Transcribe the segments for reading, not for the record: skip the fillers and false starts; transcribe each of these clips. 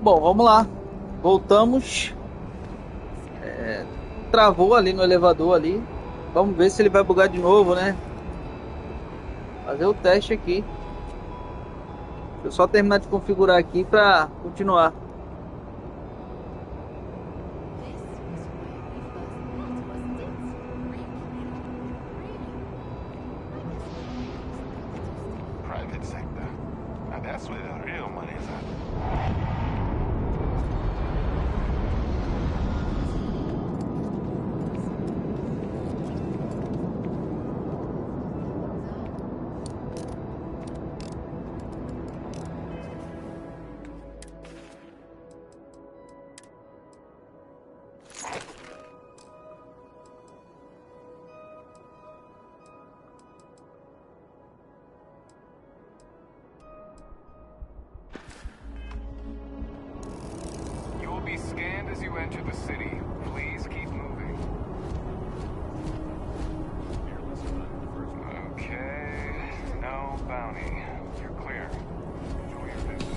Bom, vamos lá. Voltamos. Travou ali no elevador ali. Vamos ver se ele vai bugar de novo, né? Fazer o teste aqui. Deixa eu só terminar de configurar aqui para continuar. Private sector. Now that's where the real money is at. You will be scanned as you enter the city. Please keep moving. Okay, no bounty. You're clear. Enjoy your visit.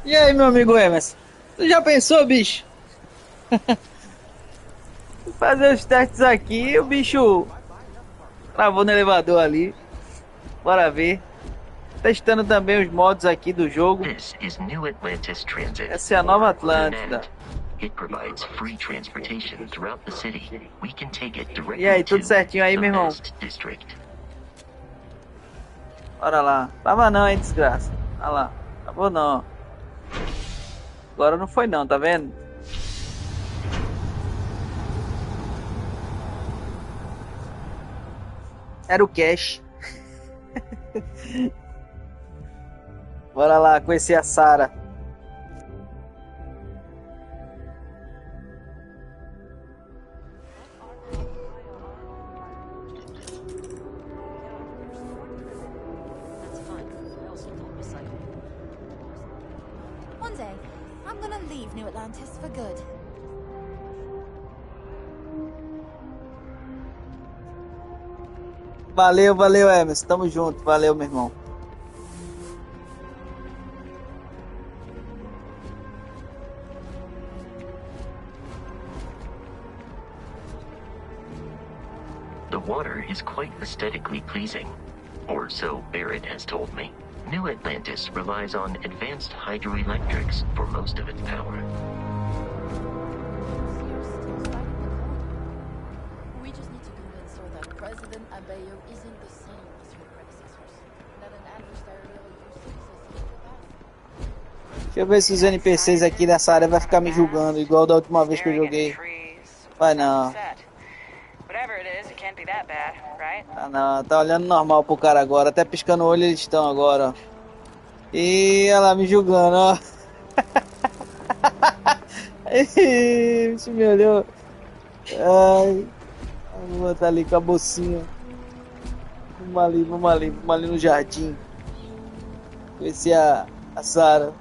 E aí, meu amigo Emerson? Tu já pensou, bicho? Fazer os testes aqui, o bicho travou no elevador ali. Bora ver. Testando também os modos aqui do jogo. This is New Atlantis Transit. Essa é a Nova or Atlântida. NAT. It provides free transportation throughout the city. We can take it E aí, directly tudo to certinho aí, the meu irmão? Best District. Bora lá. Tava não, hein, desgraça. Olha lá. Travou não. Agora não foi não, tá vendo? Era o cash. Bora lá conhecer a Sarah. That's fine. I also don't recycle. One day, I'm gonna leave New Atlantis for good. Valeu, valeu, Emerson. Tamo junto. Valeu, meu irmão. The water is quite aesthetically pleasing, or so Barrett has told me. New Atlantis relies on advanced hydroelectrics for most of its power. We just need to convince her that President Abeyo isn't the same as her predecessors. That an adversarial use is a Deixa eu ver se os NPCs aqui dessa área vai ficar me julgando, igual da última vez que eu joguei. Vai não. Whatever it is, it can't be that bad, right? Ah não, tá olhando normal pro cara agora. Até piscando o olho eles estão agora, ó. E olha lá, me julgando, ó. Ih, bicho me olhou. Ai, vou botar ali com a bolsinha. Vamos ali, vamos ali, vamos ali no jardim. Conhecer a Sarah.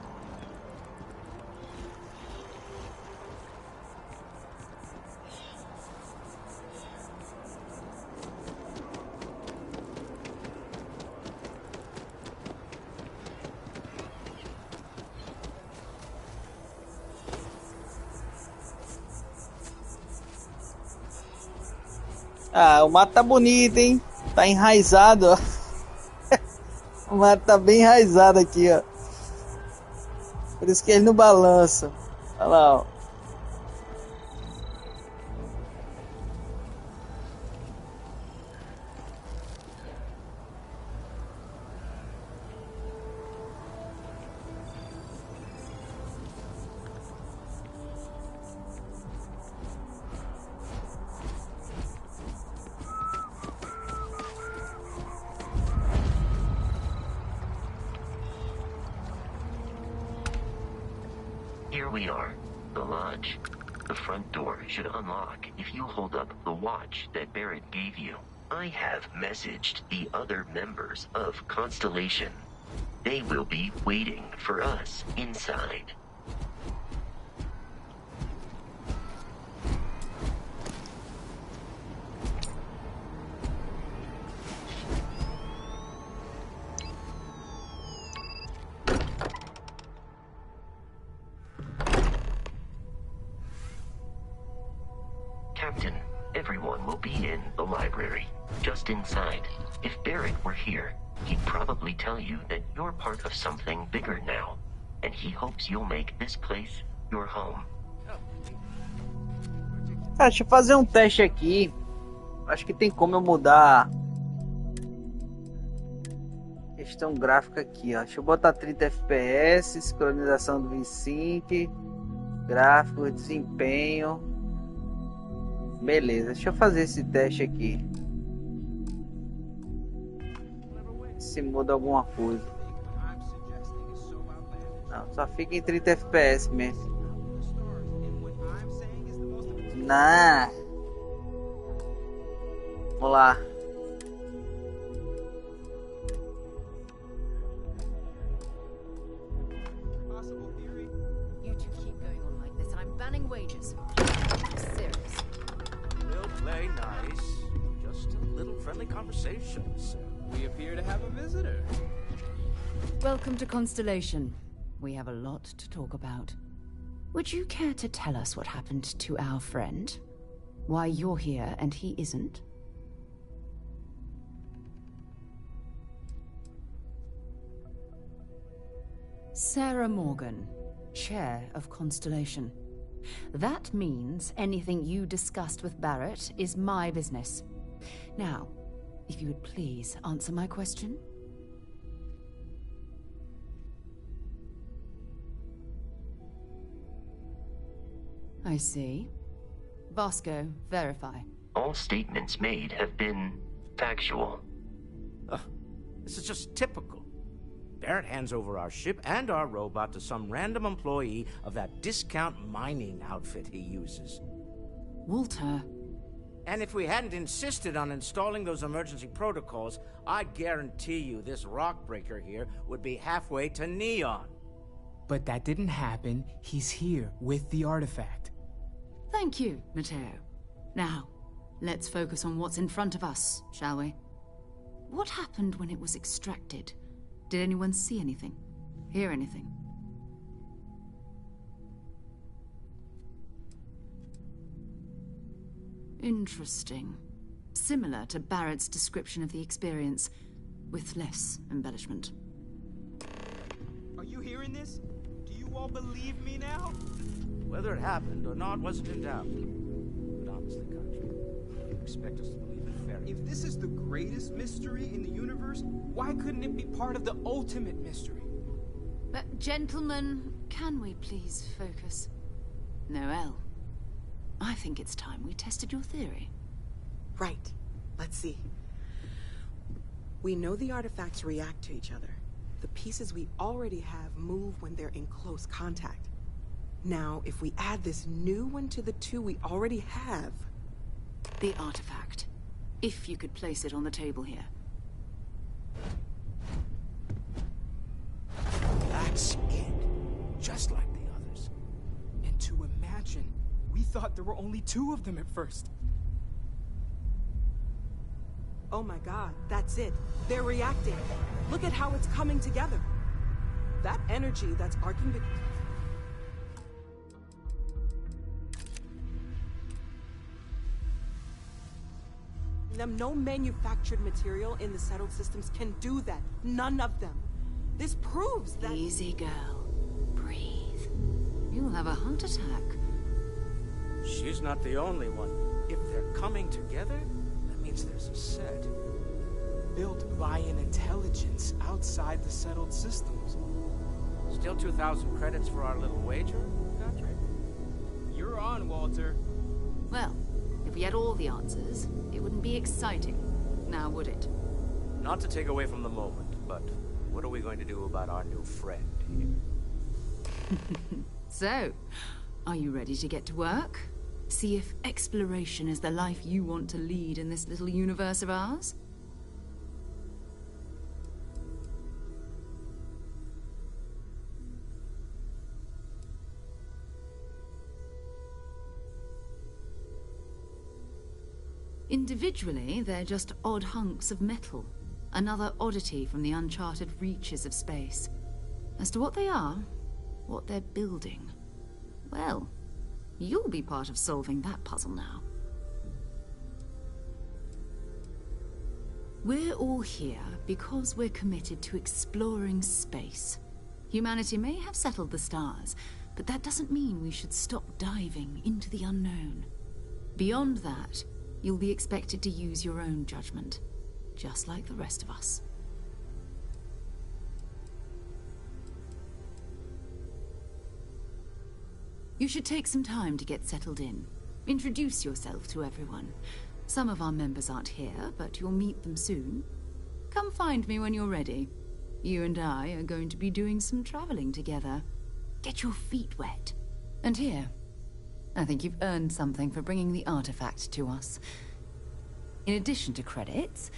Ah, o mato tá bonito, hein? Tá enraizado, ó. O mato tá bem enraizado aqui, ó. Por isso que ele não balança. Olha lá, ó. Here we are, the lodge. The front door should unlock if you hold up the watch that Barrett gave you. I have messaged the other members of Constellation. They will be waiting for us inside. Captain, everyone will be in the library, just inside. If Barrett were here, he'd probably tell you that you're part of something bigger now, and he hopes you'll make this place your home. Cara, deixa eu fazer um teste aqui. Acho que tem como eu mudar questão gráfica aqui, ó. Deixa eu botar 30 FPS, sincronização do V5, gráfico, desempenho. Beleza, deixa eu fazer esse teste aqui. Se muda alguma coisa. Não, só fica em 30 FPS mesmo. Não. Vamos lá. You two keep going on like this, and I'm banning wages. Serious. We'll play nice. Just a little friendly conversation, sir. We appear to have a visitor. Welcome to Constellation. We have a lot to talk about. Would you care to tell us what happened to our friend? Why you're here and he isn't? Sarah Morgan, Chair of Constellation. That means anything you discussed with Barrett is my business. Now, if you would please answer my question. I see. Vasco, verify. All statements made have been factual. This is just typical. Barrett hands over our ship and our robot to some random employee of that discount mining outfit he uses. Walter. And if we hadn't insisted on installing those emergency protocols, I guarantee you this rock breaker here would be halfway to Neon. But that didn't happen. He's here with the artifact. Thank you, Matteo. Now, let's focus on what's in front of us, shall we? What happened when it was extracted? Did anyone see anything? Hear anything? Interesting. Similar to Barrett's description of the experience, with less embellishment. Are you hearing this? Do you all believe me now? Whether it happened or not wasn't in doubt. But honestly, Country, you expect us to believe in fairy? If this is the greatest mystery in the universe, why couldn't it be part of the ultimate mystery? But, gentlemen, can we please focus? Noel, I think it's time we tested your theory. Right. Let's see. We know the artifacts react to each other. The pieces we already have move when they're in close contact. Now, if we add this new one to the two we already have... The artifact. If you could place it on the table here. That's it. Just like the others. And to imagine, we thought there were only two of them at first. Oh my god, that's it. They're reacting. Look at how it's coming together. That energy that's arcing the... No manufactured material in the settled systems can do that. None of them. This proves that... Easy, girl. Breathe. You'll have a heart attack. She's not the only one. If they're coming together, that means there's a set. Built by an intelligence outside the settled systems. Still 2,000 credits for our little wager, Country? You're on, Walter. Well, if we had all the answers, it wouldn't be exciting. Now, would it? Not to take away from the moment, but what are we going to do about our new friend here? So, are you ready to get to work? See if exploration is the life you want to lead in this little universe of ours? Individually, they're just odd hunks of metal. Another oddity from the uncharted reaches of space. As to what they are, what they're building, well, you'll be part of solving that puzzle now. We're all here because we're committed to exploring space. Humanity may have settled the stars, but that doesn't mean we should stop diving into the unknown. Beyond that, you'll be expected to use your own judgment, just like the rest of us. You should take some time to get settled in. Introduce yourself to everyone. Some of our members aren't here, but you'll meet them soon. Come find me when you're ready. You and I are going to be doing some traveling together. Get your feet wet. And here, I think you've earned something for bringing the artifact to us. In addition to credits,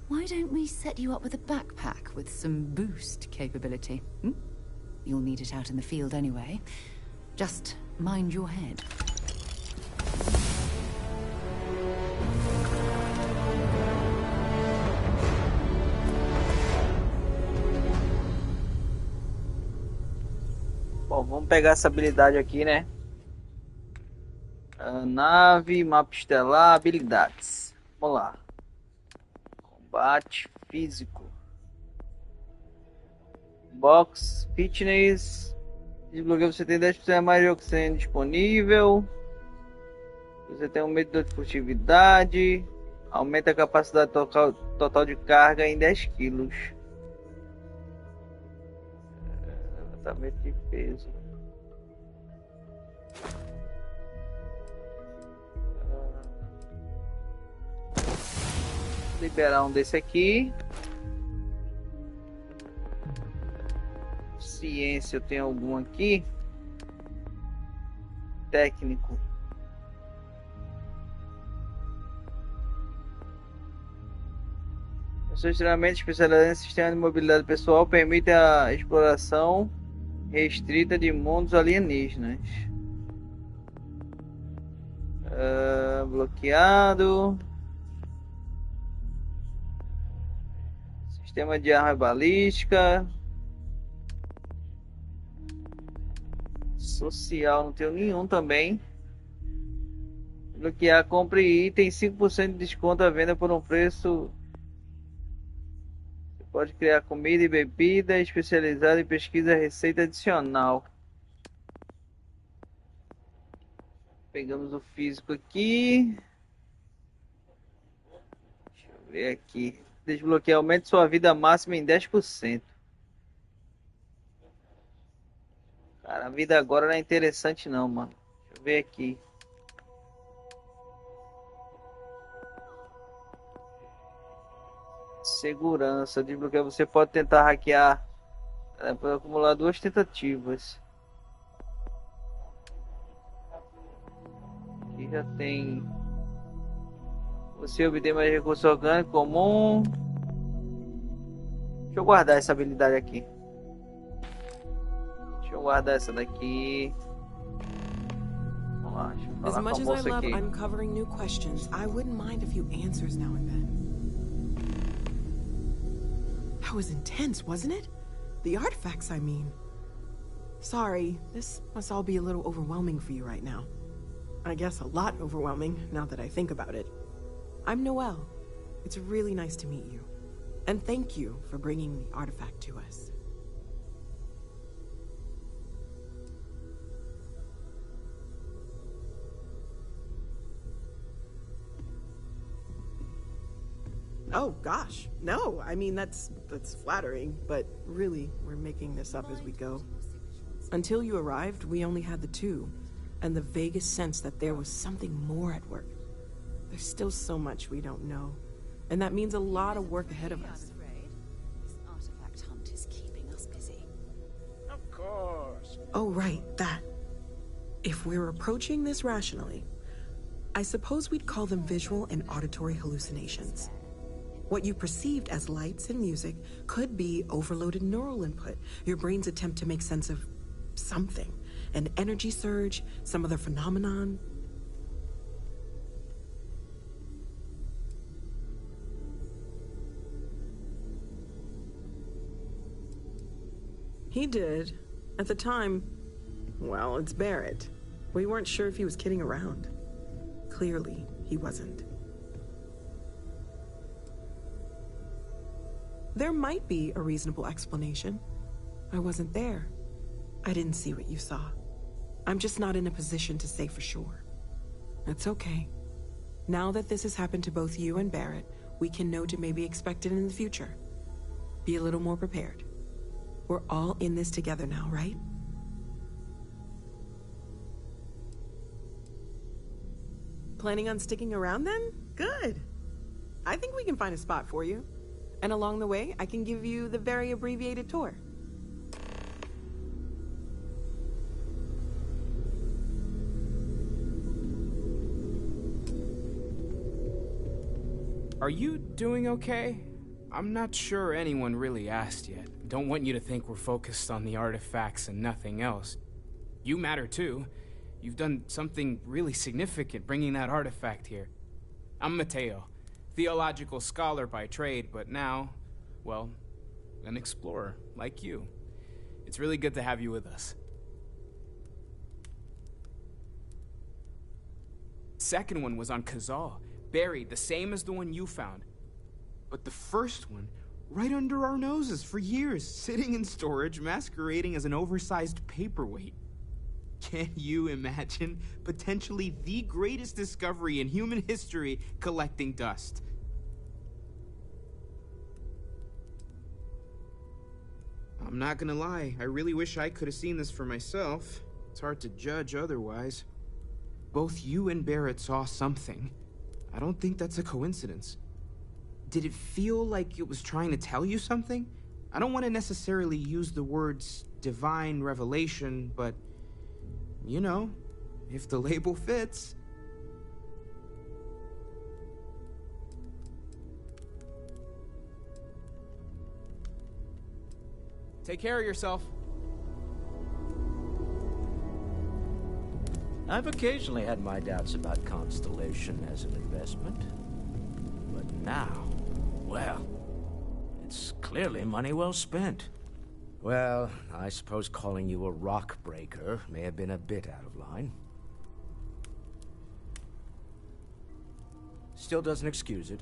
why don't we set you up with a backpack with some boost capability? You'll need it out in the field anyway. Just mind your head. Bom, vamos pegar essa habilidade aqui, né? A nave, mapa estelar, habilidades. Vamos lá. Combate físico. Box, fitness. Desbloqueio, você tem 10% mais de oxigênio disponível. Você tem um medidor de furtividade. Aumenta a capacidade total de carga em 10 kg. Levantamento de peso. Liberar um desse aqui. Ciência, eu tenho algum aqui. Técnico. Pessoas extremamente especializadas em sistema de mobilidade pessoal permitem a exploração restrita de mundos alienígenas. Bloqueado. Sistema de arma balística. Social, não tenho nenhum também. Bloquear, compre item, 5% de desconto à venda por um preço. Você pode criar comida e bebida especializada em pesquisa e receita adicional. Pegamos o físico aqui. Deixa eu ver aqui. Desbloquear, aumente sua vida máxima em 10%. Cara, a vida agora não é interessante não, mano. Deixa eu ver aqui. Segurança. Desbloquear, você pode tentar hackear. Pode acumular 2 tentativas. Aqui já tem. Você obtém mais recurso orgânico comum. Deixa eu guardar essa habilidade aqui. Deixa eu guardar essa daqui. Vamos lá, deixa eu falar As much com a as I moça love aqui. uncovering new questions, I wouldn't mind a few answers now and then. That was intense, wasn't it? The artifacts, I mean. Sorry, this must all be a little overwhelming for you right now. I guess a lot overwhelming, now that I think about it. I'm Noelle. It's really nice to meet you. And thank you for bringing the artifact to us. Oh gosh, no, I mean that's flattering, but really, we're making this up as we go. Until you arrived, we only had the two, and the vaguest sense that there was something more at work. There's still so much we don't know, and that means a lot of work ahead of us. This artifact hunt is keeping us busy. Of course. Oh right, that. If we're approaching this rationally, I suppose we'd call them visual and auditory hallucinations. What you perceived as lights and music could be overloaded neural input, your brain's attempt to make sense of something, an energy surge, some other phenomenon. He did. At the time, well, it's Barrett. We weren't sure if he was kidding around. Clearly, he wasn't. There might be a reasonable explanation. I wasn't there. I didn't see what you saw. I'm just not in a position to say for sure. That's okay. Now that this has happened to both you and Barrett, we can know to maybe expect it in the future. Be a little more prepared. We're all in this together now, right? Planning on sticking around then? Good. I think we can find a spot for you. And along the way, I can give you the very abbreviated tour. Are you doing okay? I'm not sure anyone really asked yet. Don't want you to think we're focused on the artifacts and nothing else. You matter too. You've done something really significant bringing that artifact here. I'm Mateo, theological scholar by trade, but now, well, an explorer like you. It's really good to have you with us. Second one was on Kazal, buried the same as the one you found. But the first one, right under our noses for years, sitting in storage, masquerading as an oversized paperweight. Can you imagine potentially the greatest discovery in human history collecting dust? I'm not gonna lie, I really wish I could have seen this for myself. It's hard to judge otherwise. Both you and Barrett saw something. I don't think that's a coincidence. Did it feel like it was trying to tell you something? I don't want to necessarily use the words divine revelation, but, you know, if the label fits. Take care of yourself. I've occasionally had my doubts about Constellation as an investment. But now, well, it's clearly money well spent. Well, I suppose calling you a rock breaker may have been a bit out of line. Still doesn't excuse it.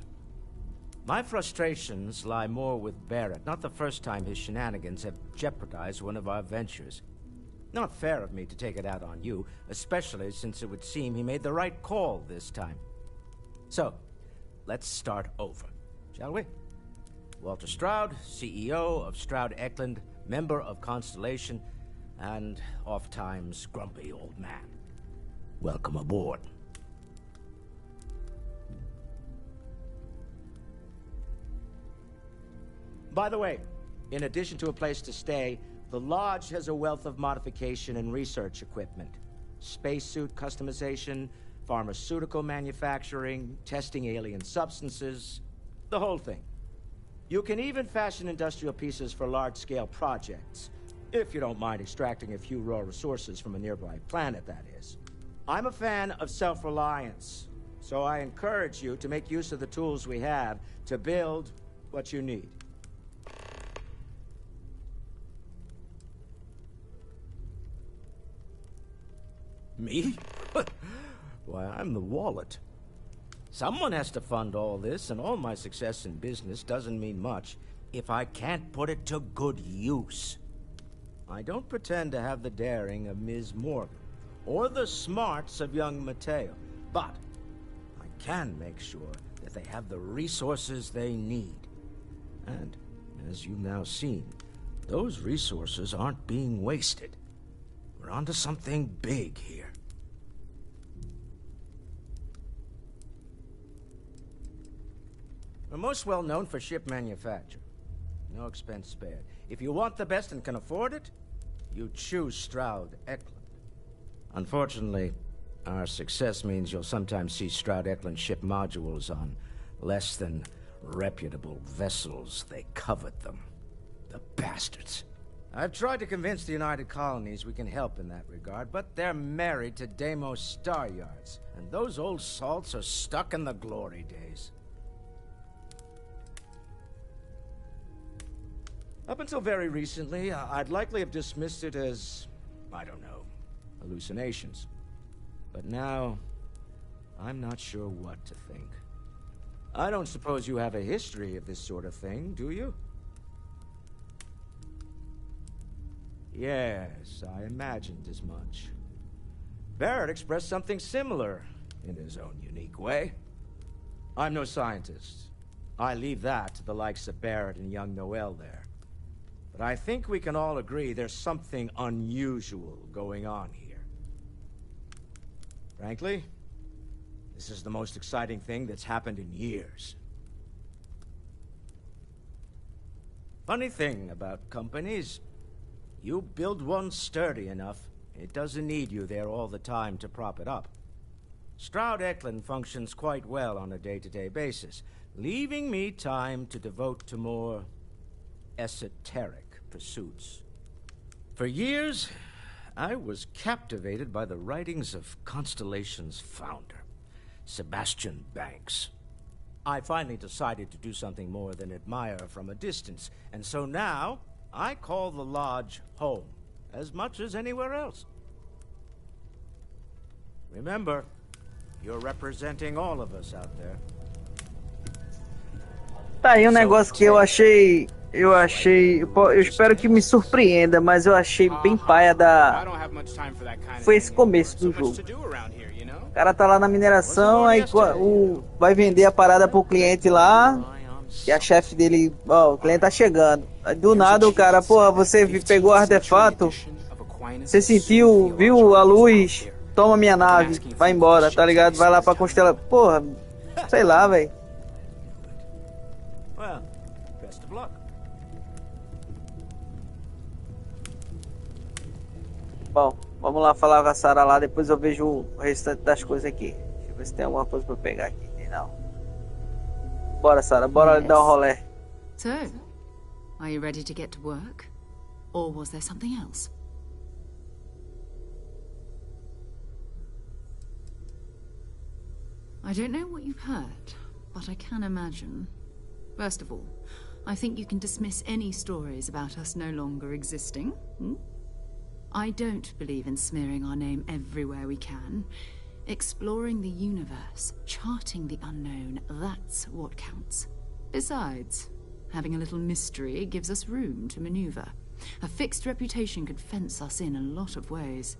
My frustrations lie more with Barrett. Not the first time his shenanigans have jeopardized one of our ventures. Not fair of me to take it out on you, especially since it would seem he made the right call this time. So, let's start over, shall we? Walter Stroud, CEO of Stroud Eklund, member of Constellation, and oft-times grumpy old man. Welcome aboard. By the way, in addition to a place to stay, the Lodge has a wealth of modification and research equipment. Spacesuit customization, pharmaceutical manufacturing, testing alien substances, the whole thing. You can even fashion industrial pieces for large-scale projects, if you don't mind extracting a few raw resources from a nearby planet, that is. I'm a fan of self-reliance, so I encourage you to make use of the tools we have to build what you need. Me? Why, I'm the wallet. Someone has to fund all this, and all my success in business doesn't mean much if I can't put it to good use. I don't pretend to have the daring of Ms. Morgan, or the smarts of young Mateo, but I can make sure that they have the resources they need. And, as you've now seen, those resources aren't being wasted. We're onto something big here. We're most well known for ship manufacture. No expense spared. If you want the best and can afford it, you choose Stroud Eklund. Unfortunately, our success means you'll sometimes see Stroud-Eklund ship modules on less than reputable vessels. They covet them. The bastards. I've tried to convince the United Colonies we can help in that regard, but they're married to Deimos Star Yards, and those old salts are stuck in the glory days. Up until very recently, I'd likely have dismissed it as, I don't know, hallucinations. But now, I'm not sure what to think. I don't suppose you have a history of this sort of thing, do you? Yes, I imagined as much. Barrett expressed something similar, in his own unique way. I'm no scientist. I leave that to the likes of Barrett and young Noel there. But I think we can all agree there's something unusual going on here. Frankly, this is the most exciting thing that's happened in years. Funny thing about companies, you build one sturdy enough, it doesn't need you there all the time to prop it up. Stroud-Eklund functions quite well on a day-to-day basis, leaving me time to devote to more esoteric pursuits. For years, I was captivated by the writings of Constellation's founder, Sebastian Banks. I finally decided to do something more than admire from a distance, and so now I call the Lodge home, as much as anywhere else. Remember, you're representing all of us out there. Tá aí um negócio que eu achei, eu espero que me surpreenda, mas eu achei bem paia da... Foi esse começo do jogo. O cara tá lá na mineração, aí vai vender a parada pro cliente lá, e a chefe dele, ó, o cliente tá chegando. Aí do nada o cara, porra, você pegou o artefato, você sentiu, viu a luz, toma minha nave, vai embora, tá ligado? Vai lá pra constelação, porra, sei lá, velho. Bom, vamos lá falar com a Sarah lá, depois eu vejo o restante das coisas aqui. Deixa eu ver se tem alguma coisa pra eu pegar aqui. Não. Bora, Sarah, bora dar um rolê. So, are you ready to get to work? Or was there something else? I don't know what you've heard, but I can imagine. First of all, I think you can dismiss any stories about us no longer existing. I don't believe in smearing our name everywhere we can. Exploring the universe, charting the unknown, that's what counts. Besides, having a little mystery gives us room to maneuver. A fixed reputation could fence us in a lot of ways.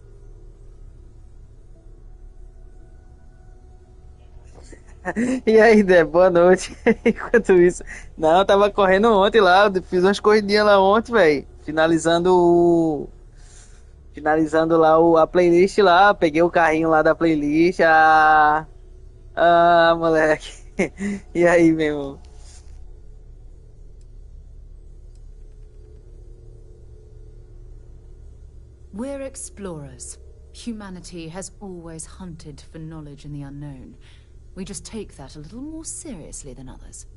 E aí, Dé, boa noite. Enquanto isso, não, eu tava correndo ontem lá, fiz umas corridinhas lá ontem, velho. Finalizando lá a playlist lá, peguei o carrinho lá da playlist. Moleque. E aí, meu irmão? We're explorers. Humanity has always hunted for knowledge in the unknown. We just take that a little more seriously than others.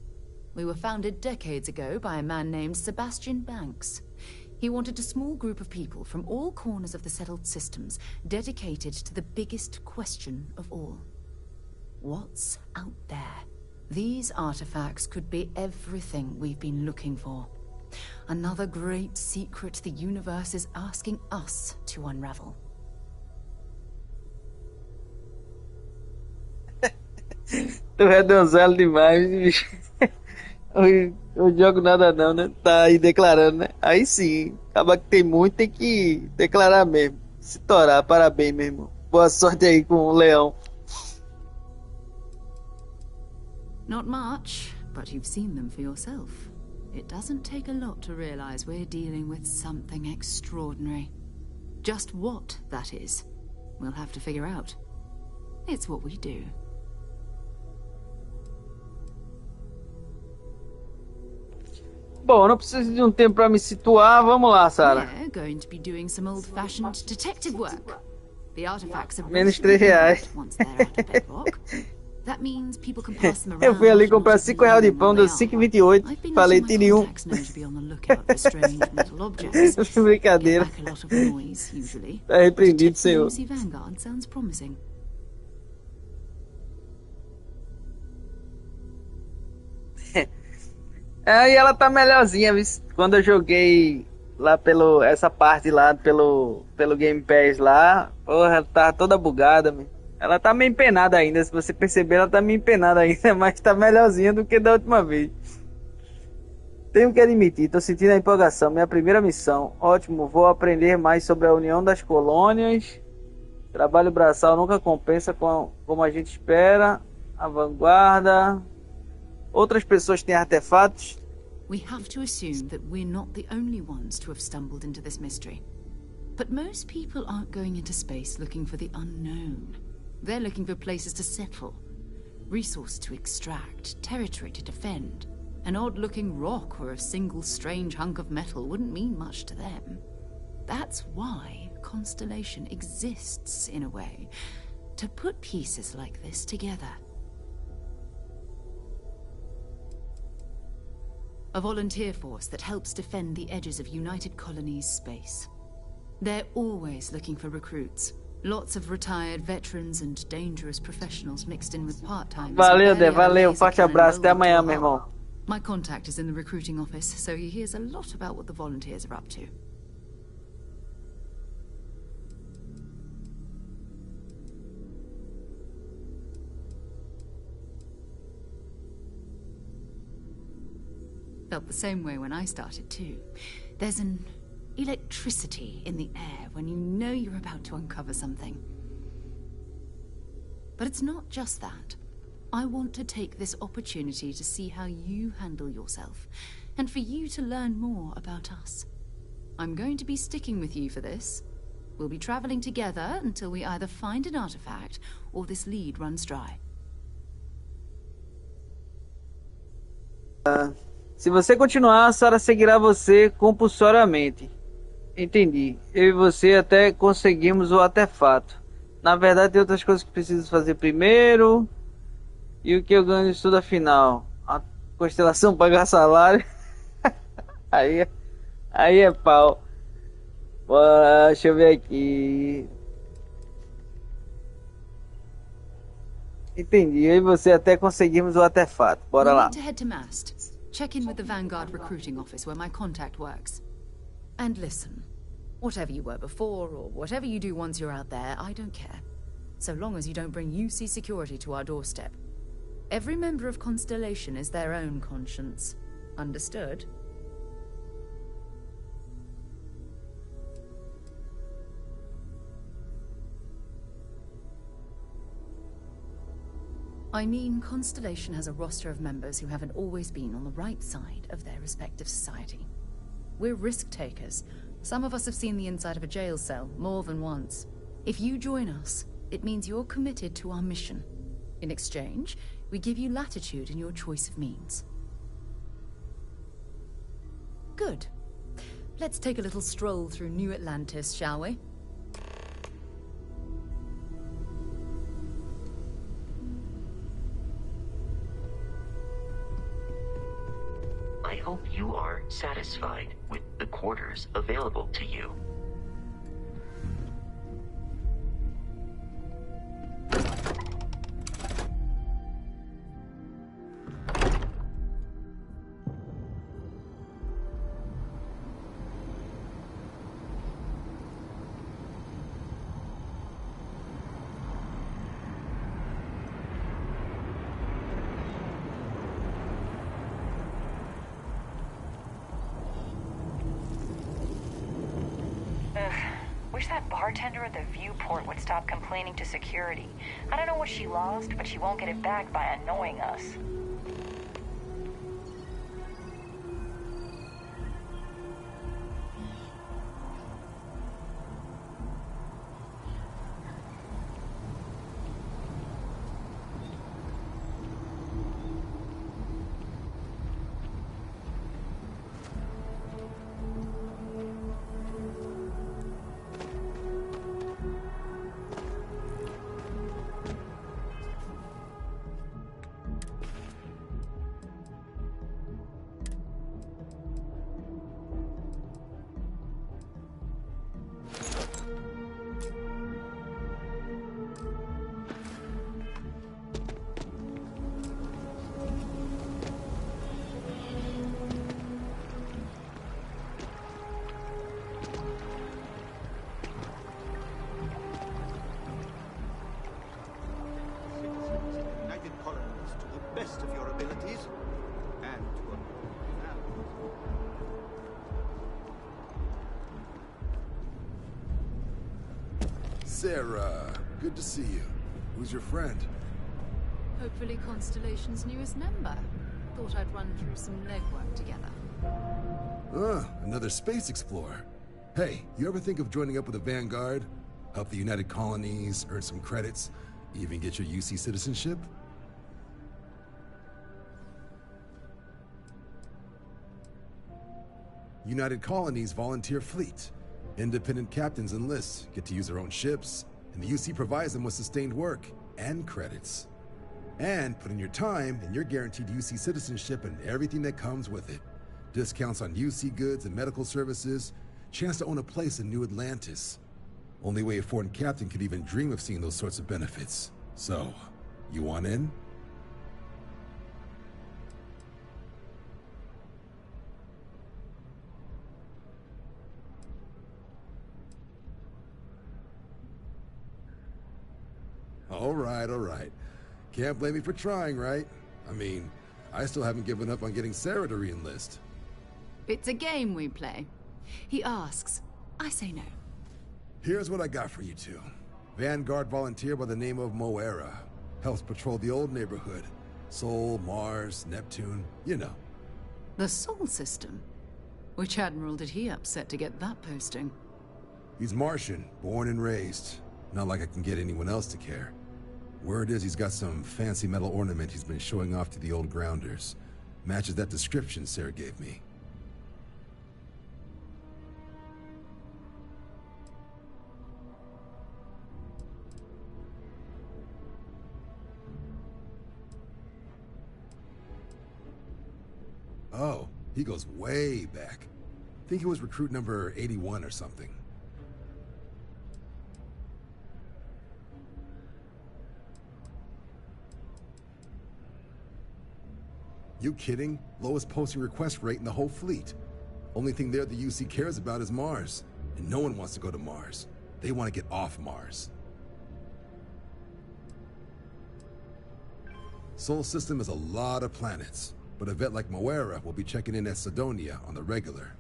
We were founded decades ago by a man named Sebastian Banks. He wanted a small group of people from all corners of the settled systems dedicated to the biggest question of all. What's out there? These artifacts could be everything we've been looking for. Another great secret the universe is asking us to unravel. Tô redonzelo demais, bicho. Eu jogo nada não, né? Tá aí declarando, né? Aí sim, acaba que tem muito, tem que declarar mesmo. Se torar, parabéns, meu irmão. Boa sorte aí com o leão. Not much, but you've seen them for yourself. It doesn't take a lot to realize we're dealing with something extraordinary. Just what that is, we'll have to figure out. It's what we do. Bom, eu não preciso de um tempo pra me situar. Vamos lá, Sarah. We're going to be doing some old-fashioned detective work. The artifacts are Menos mostly R$3. permanent once they're out of bedrock. That means people can pass them around. Eu fui ali and comprar not even R$5 de know pão, what deu they are. R$5,28. I've been Falei, letting my tire um. contacts know to be on the lookout for strange metal objects. Brincadeira. Get back a lot of noise, usually. Tá repreendido, The senhor. UC Vanguard sounds promising. É, e ela tá melhorzinha, viu? Quando eu joguei lá essa parte lá pelo Game Pass lá, porra, ela tá toda bugada, meu. Ela tá meio empenada ainda, se você perceber, ela tá meio empenada ainda, mas tá melhorzinha do que da última vez. Tenho que admitir, tô sentindo a empolgação, minha primeira missão. Ótimo, vou aprender mais sobre a união das colônias. Trabalho braçal nunca compensa como a gente espera. A vanguarda. Outras pessoas têm artefatos. We have to assume that we're not the only ones to have stumbled into this mystery. But most people aren't going into space looking for the unknown. They're looking for places to settle, resources to extract, territory to defend. An odd-looking rock or a single strange hunk of metal wouldn't mean much to them. That's why Constellation exists, in a way, to put pieces like this together. A volunteer force that helps defend the edges of United Colonies space. They're always looking for recruits. Lots of retired veterans and dangerous professionals mixed in with part-timers. Valeu, Dé, valeu. Forte abraço. Até amanhã, meu irmão. My contact is in the recruiting office, so he hears a lot about what the volunteers are up to. Felt the same way when I started too. There's an electricity in the air when you know you're about to uncover something. But it's not just that. I want to take this opportunity to see how you handle yourself, and for you to learn more about us. I'm going to be sticking with you for this. We'll be traveling together until we either find an artifact or this lead runs dry. Se você continuar, a Sarah seguirá você compulsoriamente. Entendi. Eu e você até conseguimos o artefato. Na verdade, tem outras coisas que preciso fazer primeiro. E o que eu ganho disso tudo afinal? A constelação pagar salário. aí é pau. Bora, deixa eu ver aqui. Entendi. Eu e você até conseguimos o artefato. Bora lá. To head to Mast. Check in with the Vanguard recruiting office where my contact works. And listen, whatever you were before or whatever you do once you're out there, I don't care. So long as you don't bring UC security to our doorstep. Every member of Constellation is their own conscience. Understood? I mean, Constellation has a roster of members who haven't always been on the right side of their respective society. We're risk takers. Some of us have seen the inside of a jail cell more than once. If you join us, it means you're committed to our mission. In exchange, we give you latitude in your choice of means. Good. Let's take a little stroll through New Atlantis, shall we? I hope you are satisfied with the quarters available to you. Wish that bartender at the viewport would stop complaining to security. I don't know what she lost, but she won't get it back by annoying us. Sarah. Good to see you. Who's your friend? Hopefully Constellation's newest member. Thought I'd run through some legwork together. Another space explorer. Hey, you ever think of joining up with the Vanguard? Help the United Colonies, earn some credits, even get your UC citizenship? United Colonies volunteer fleet. Independent captains enlist, get to use their own ships, and the UC provides them with sustained work and credits. And put in your time, and you're guaranteed UC citizenship and everything that comes with it. Discounts on UC goods and medical services, chance to own a place in New Atlantis. Only way a foreign captain could even dream of seeing those sorts of benefits. So, you want in? All right. Can't blame me for trying, right? I mean, I still haven't given up on getting Sarah to re-enlist. It's a game we play. He asks, I say no. Here's what I got for you two. Vanguard volunteer by the name of Moera. Helps patrol the old neighborhood. Sol, Mars, Neptune, you know. The Sol system? Which admiral did he upset to get that posting? He's Martian, born and raised. Not like I can get anyone else to care. Word is he's got some fancy metal ornament he's been showing off to the old grounders. Matches that description Sarah gave me. Oh, he goes way back. Think he was recruit number 81 or something. You kidding? Lowest posting request rate in the whole fleet. Only thing there the UC cares about is Mars. And no one wants to go to Mars. They want to get off Mars. Sol system is a lot of planets. But a vet like Moera will be checking in at Sidonia on the regular.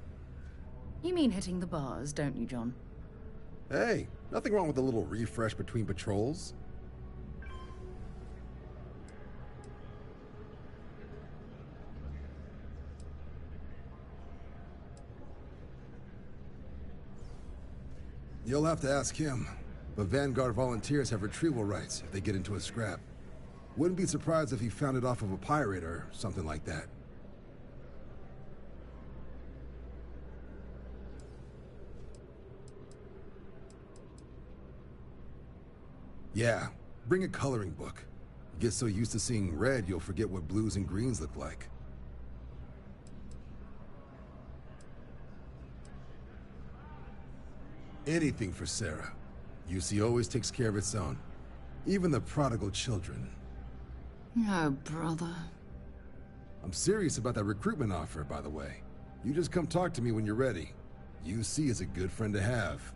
You mean hitting the bars, don't you, John? Hey, nothing wrong with a little refresh between patrols. You'll have to ask him, but Vanguard volunteers have retrieval rights if they get into a scrap. Wouldn't be surprised if he found it off of a pirate or something like that. Yeah, bring a coloring book. Get so used to seeing red, you'll forget what blues and greens look like. Anything for Sarah. UC always takes care of its own. Even the prodigal children. Oh, brother. I'm serious about that recruitment offer, by the way. You just come talk to me when you're ready. UC is a good friend to have.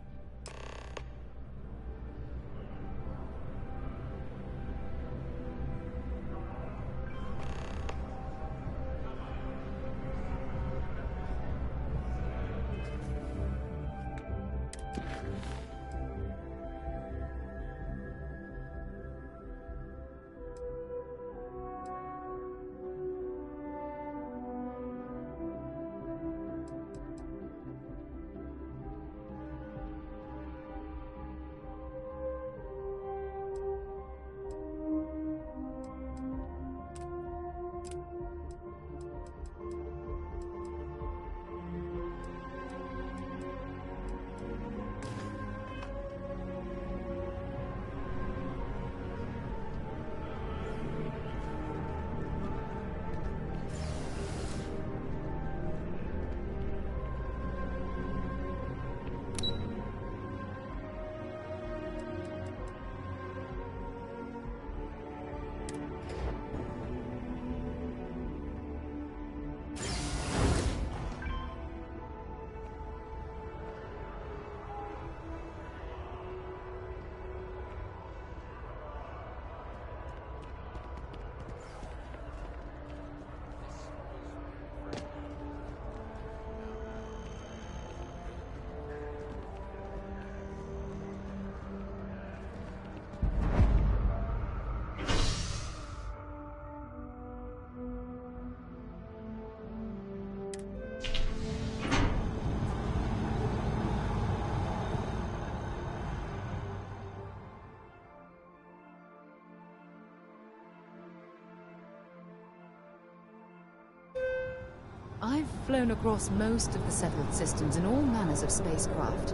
I've flown across most of the settled systems in all manners of spacecraft,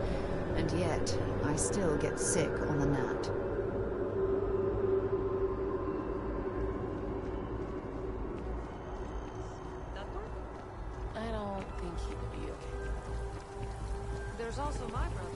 and yet I still get sick on the gnat. I don't think he would be okay. There's also my brother.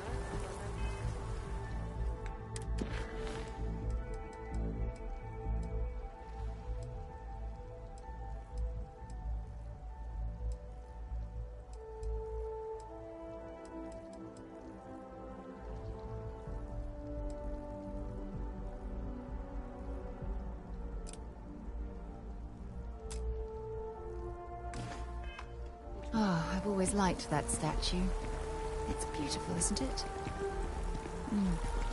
Oh, I've always liked that statue. It's beautiful, isn't it?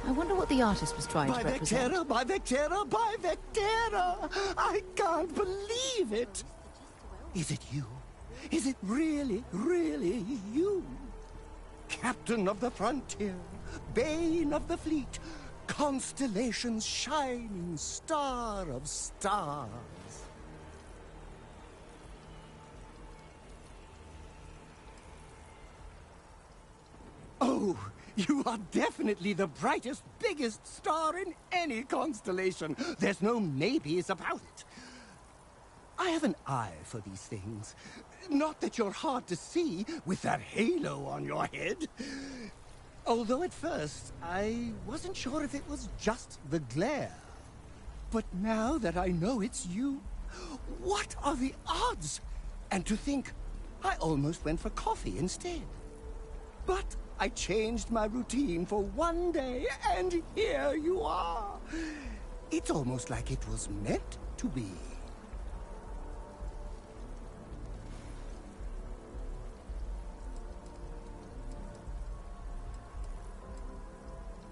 I wonder what the artist was trying to represent. By Vectera, by Vectera! I can't believe it! Is it you? Is it really, really you? Captain of the frontier, bane of the fleet, constellation's shining star of stars. Oh, you are definitely the brightest, biggest star in any constellation. There's no maybes about it. I have an eye for these things. Not that you're hard to see with that halo on your head. Although at first, I wasn't sure if it was just the glare. But now that I know it's you, what are the odds? And to think, I almost went for coffee instead. But I changed my routine for one day, and here you are. It's almost like it was meant to be.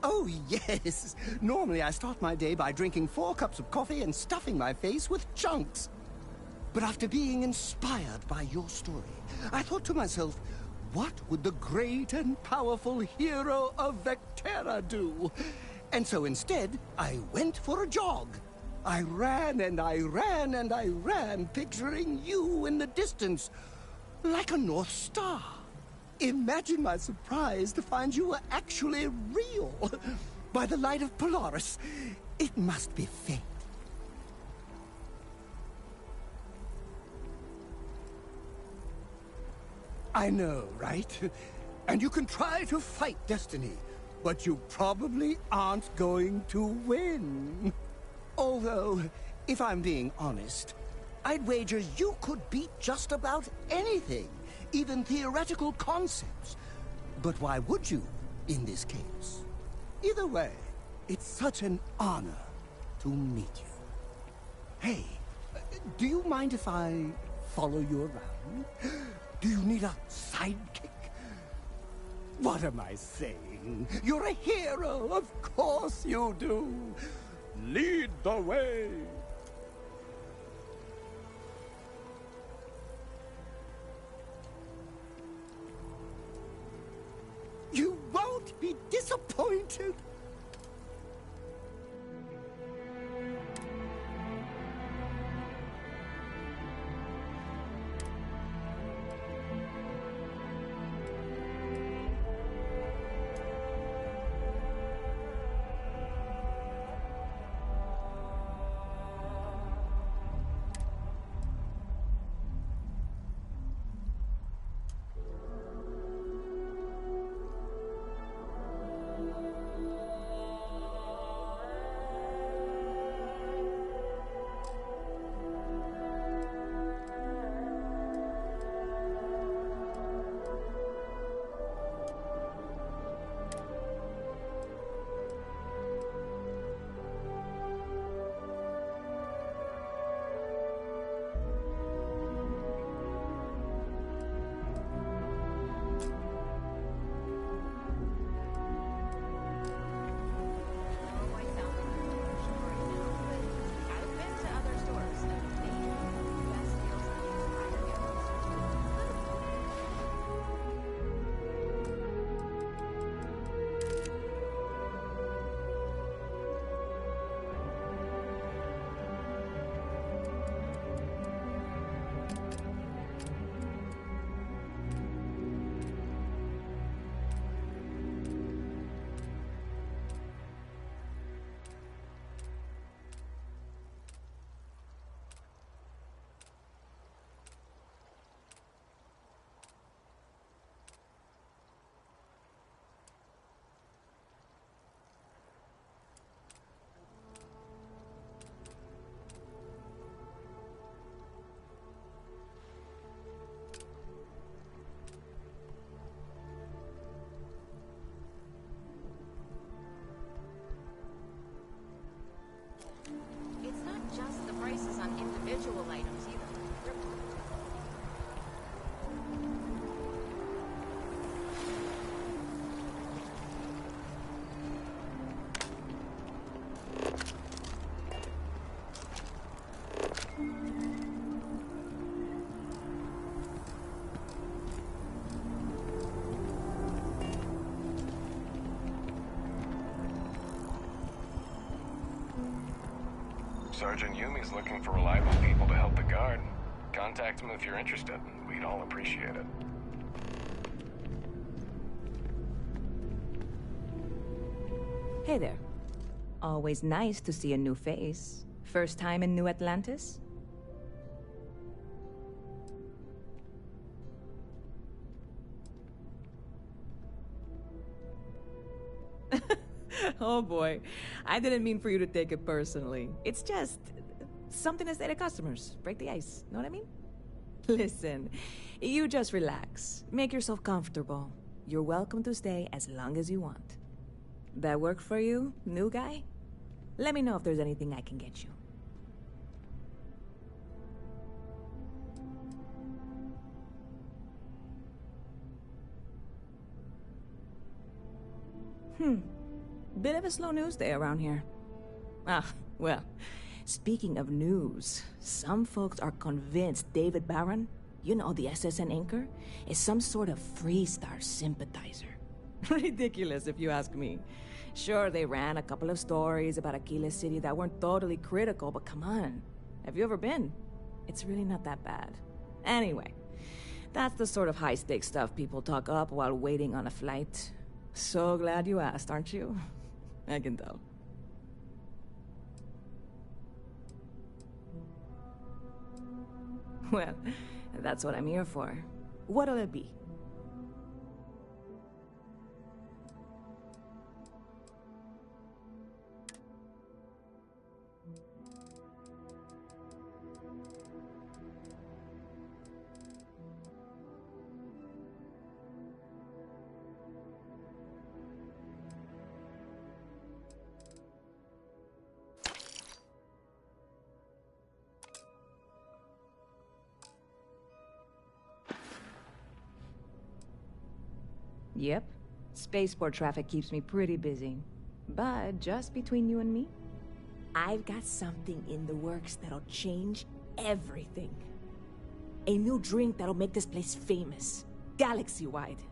Oh, yes. Normally I start my day by drinking 4 cups of coffee and stuffing my face with chunks. But after being inspired by your story, I thought to myself, what would the great and powerful hero of Vectera do? And so instead, I went for a jog. I ran and I ran and I ran, picturing you in the distance, like a North Star. Imagine my surprise to find you were actually real. By the light of Polaris, it must be fate. I know, right? And you can try to fight destiny, but you probably aren't going to win. Although, if I'm being honest, I'd wager you could beat just about anything, even theoretical concepts. But why would you, in this case? Either way, it's such an honor to meet you. Hey, do you mind if I follow you around? Do you need a sidekick? What am I saying? You're a hero, of course you do. Lead the way. You won't be disappointed. ritual items either. Sergeant Yumi's looking for reliable people to help the guard. Contact him if you're interested. We'd all appreciate it. Hey there. Always nice to see a new face. First time in New Atlantis? Oh boy, I didn't mean for you to take it personally. It's just something to say to customers. Break the ice, know what I mean? Listen, you just relax. Make yourself comfortable. You're welcome to stay as long as you want. That work for you, new guy? Let me know if there's anything I can get you. Bit of a slow news day around here. Ah, well, speaking of news, some folks are convinced David Barron, you know, the SSN anchor, is some sort of Freestar sympathizer. Ridiculous, if you ask me. Sure, they ran a couple of stories about Aquila City that weren't totally critical, but come on. Have you ever been? It's really not that bad. Anyway, that's the sort of high-stakes stuff people talk up while waiting on a flight. So glad you asked, aren't you? I can tell. Well, that's what I'm here for. What'll it be? Yep. Spaceport traffic keeps me pretty busy. But just between you and me, I've got something in the works that'll change everything. A new drink that'll make this place famous, galaxy-wide.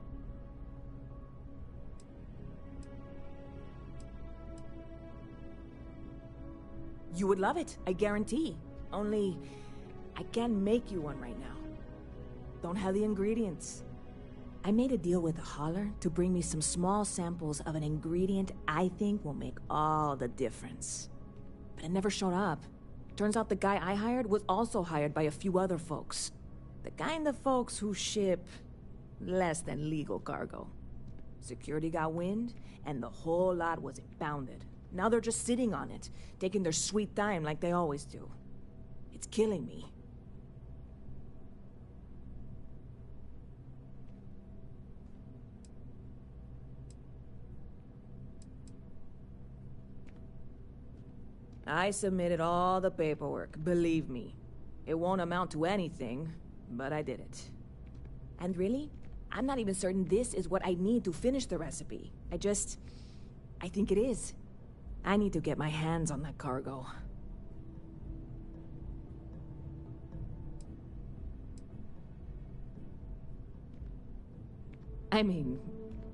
You would love it, I guarantee. Only, I can't make you one right now. Don't have the ingredients. I made a deal with a hauler to bring me some small samples of an ingredient I think will make all the difference. But it never showed up. Turns out the guy I hired was also hired by a few other folks. The kind of folks who ship less than legal cargo. Security got wind, and the whole lot was impounded. Now they're just sitting on it, taking their sweet time like they always do. It's killing me. I submitted all the paperwork, believe me. It won't amount to anything, but I did it. And really, I'm not even certain this is what I need to finish the recipe. I think it is. I need to get my hands on that cargo. I mean,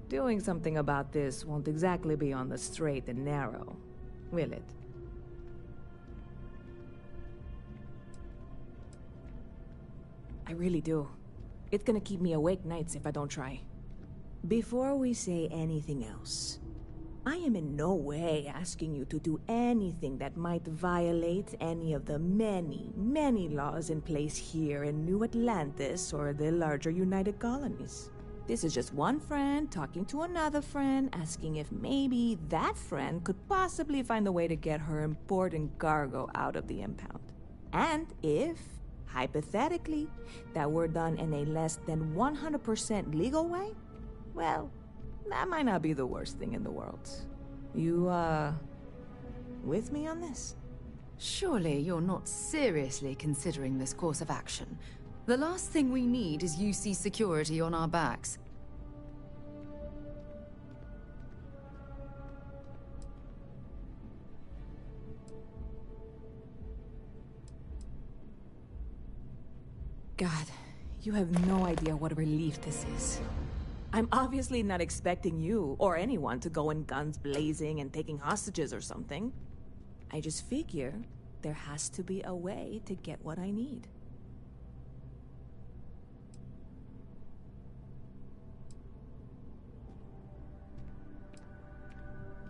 doing something about this won't exactly be on the straight and narrow, will it? I really do. It's gonna keep me awake nights if I don't try. Before we say anything else, I am in no way asking you to do anything that might violate any of the many, many laws in place here in New Atlantis or the larger United Colonies. This is just one friend talking to another friend, asking if maybe that friend could possibly find a way to get her important cargo out of the impound. And if, hypothetically, that were done in a less than 100% legal way, well, that might not be the worst thing in the world. You, with me on this? Surely you're not seriously considering this course of action. The last thing we need is UC security on our backs. God, you have no idea what a relief this is. I'm obviously not expecting you or anyone to go in guns blazing and taking hostages or something. I just figure there has to be a way to get what I need.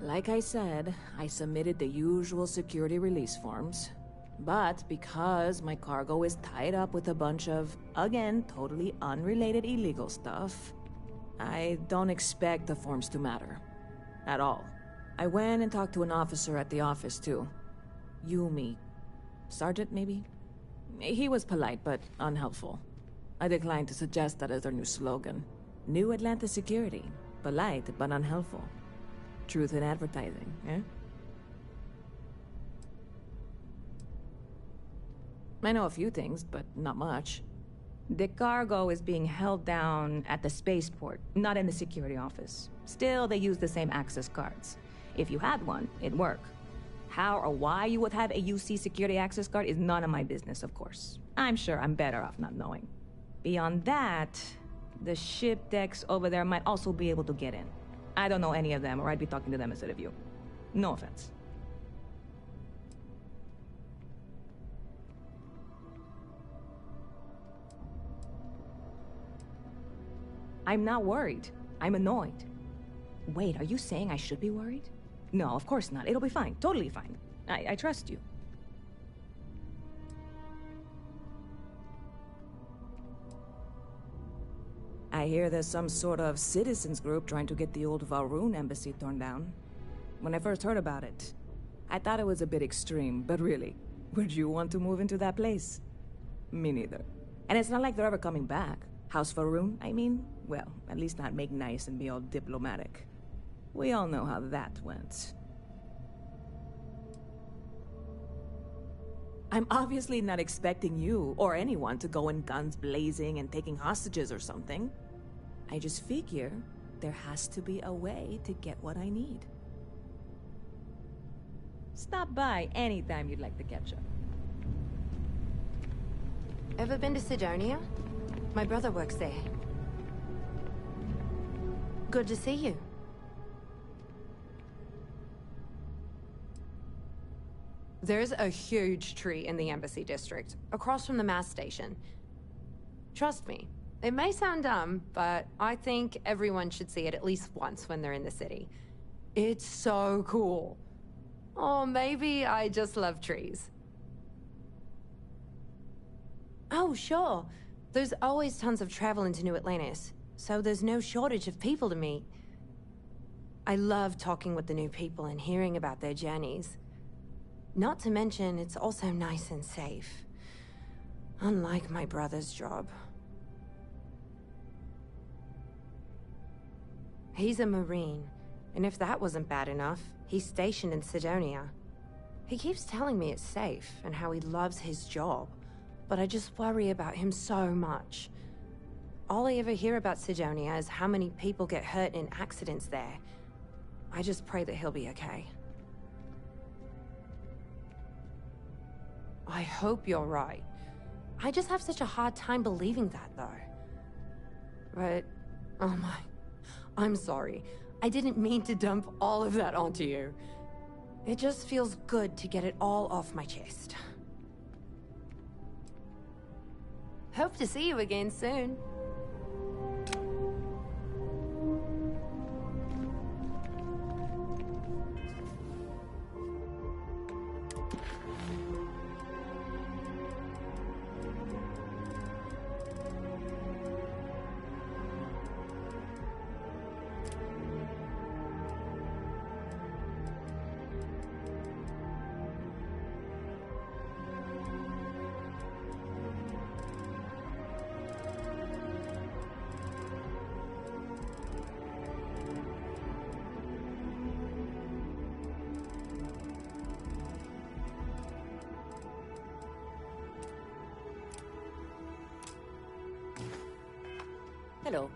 Like I said, I submitted the usual security release forms. But because my cargo is tied up with a bunch of, again, totally unrelated illegal stuff, I don't expect the forms to matter. At all. I went and talked to an officer at the office, too. Yumi. Sergeant, maybe? He was polite, but unhelpful. I declined to suggest that as their new slogan. New Atlanta Security. Polite, but unhelpful. Truth in advertising, eh? I know a few things, but not much. The cargo is being held down at the spaceport, not in the security office. Still, they use the same access cards. If you had one, it'd work. How or why you would have a UC security access card is none of my business, of course. I'm sure I'm better off not knowing. Beyond that, the ship decks over there might also be able to get in. I don't know any of them, or I'd be talking to them instead of you. No offense. I'm not worried. I'm annoyed. Wait, are you saying I should be worried? No, of course not. It'll be fine. Totally fine. I trust you. I hear there's some sort of citizens group trying to get the old Valroon embassy torn down. When I first heard about it, I thought it was a bit extreme, but really, would you want to move into that place? Me neither. And it's not like they're ever coming back. House Valroon, I mean? Well, at least not make nice and be all diplomatic. We all know how that went. I'm obviously not expecting you or anyone to go in guns blazing and taking hostages or something. I just figure there has to be a way to get what I need. Stop by anytime you'd like to catch up. Ever been to Sidonia? My brother works there. Good to see you. There's a huge tree in the embassy district, across from the mass station. Trust me, it may sound dumb, but I think everyone should see it at least once when they're in the city. It's so cool. Or maybe I just love trees. Oh, sure. There's always tons of travel into New Atlantis, so there's no shortage of people to meet. I love talking with the new people and hearing about their journeys. Not to mention, it's also nice and safe. Unlike my brother's job. He's a Marine, and if that wasn't bad enough, he's stationed in Sidonia. He keeps telling me it's safe and how he loves his job, but I just worry about him so much. All I ever hear about Sidonia is how many people get hurt in accidents there. I just pray that he'll be okay. I hope you're right. I just have such a hard time believing that, though. But, oh my, I'm sorry. I didn't mean to dump all of that onto you. It just feels good to get it all off my chest. Hope to see you again soon. Hello.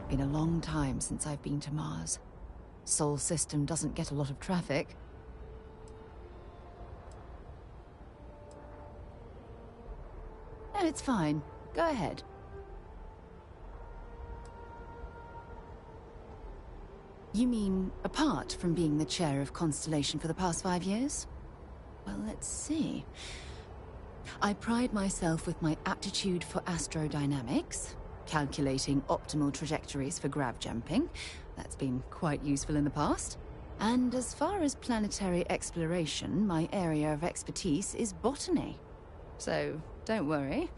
Been a long time since I've been to Mars. Sol system doesn't get a lot of traffic. No, it's fine. Go ahead. You mean apart from being the chair of Constellation for the past 5 years? Well, let's see. I pride myself with my aptitude for astrodynamics, calculating optimal trajectories for grav jumping. That's been quite useful in the past. And as far as planetary exploration, my area of expertise is botany. So, don't worry.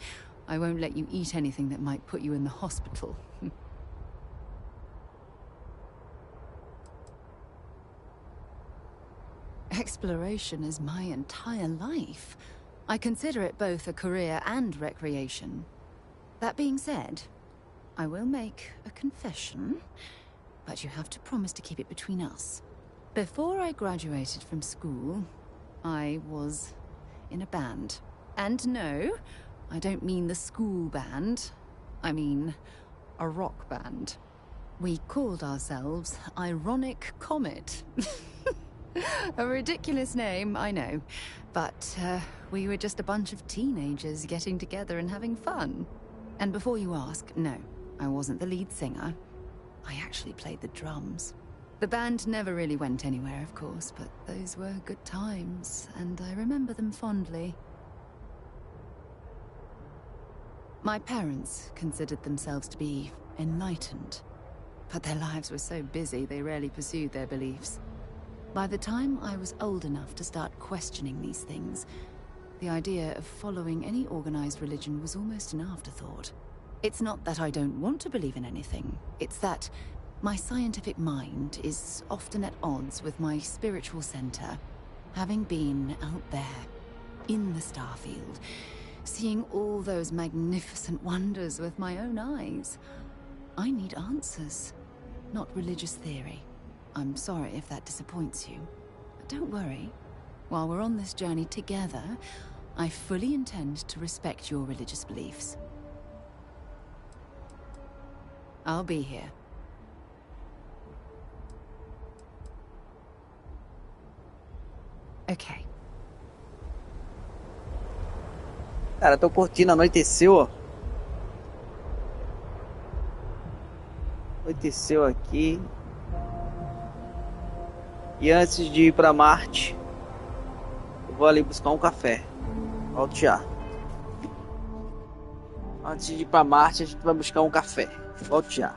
I won't let you eat anything that might put you in the hospital. Exploration is my entire life. I consider it both a career and recreation. That being said, I will make a confession, but you have to promise to keep it between us. Before I graduated from school, I was in a band. And no, I don't mean the school band. I mean a rock band. We called ourselves Ironic Comet. A ridiculous name, I know. But we were just a bunch of teenagers getting together and having fun. And before you ask, no, I wasn't the lead singer. I actually played the drums. The band never really went anywhere, of course, but those were good times, and I remember them fondly. My parents considered themselves to be enlightened, but their lives were so busy they rarely pursued their beliefs. By the time I was old enough to start questioning these things, the idea of following any organized religion was almost an afterthought. It's not that I don't want to believe in anything, it's that my scientific mind is often at odds with my spiritual center. Having been out there, in the Starfield, seeing all those magnificent wonders with my own eyes, I need answers, not religious theory. I'm sorry if that disappoints you, but don't worry. While we're on this journey together, I fully intend to respect your religious beliefs. I'll be here. Okay. Cara, tô curtindo, anoiteceu, ó. Anoiteceu aqui. E antes de ir pra Marte, eu vou ali buscar um café. Volto já. Antes de ir pra Marte, a gente vai buscar um café. Volto já.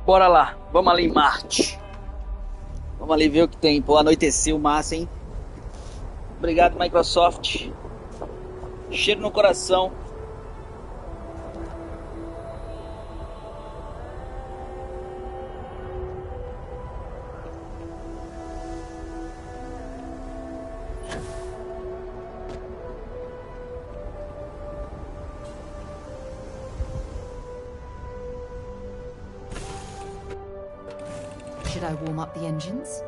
Bora lá, vamos ali em Marte. Vamos ali ver o que tem. Pô, anoiteceu, massa, hein? Obrigado, Microsoft. Cheiro no coração. Should I warm up the engines?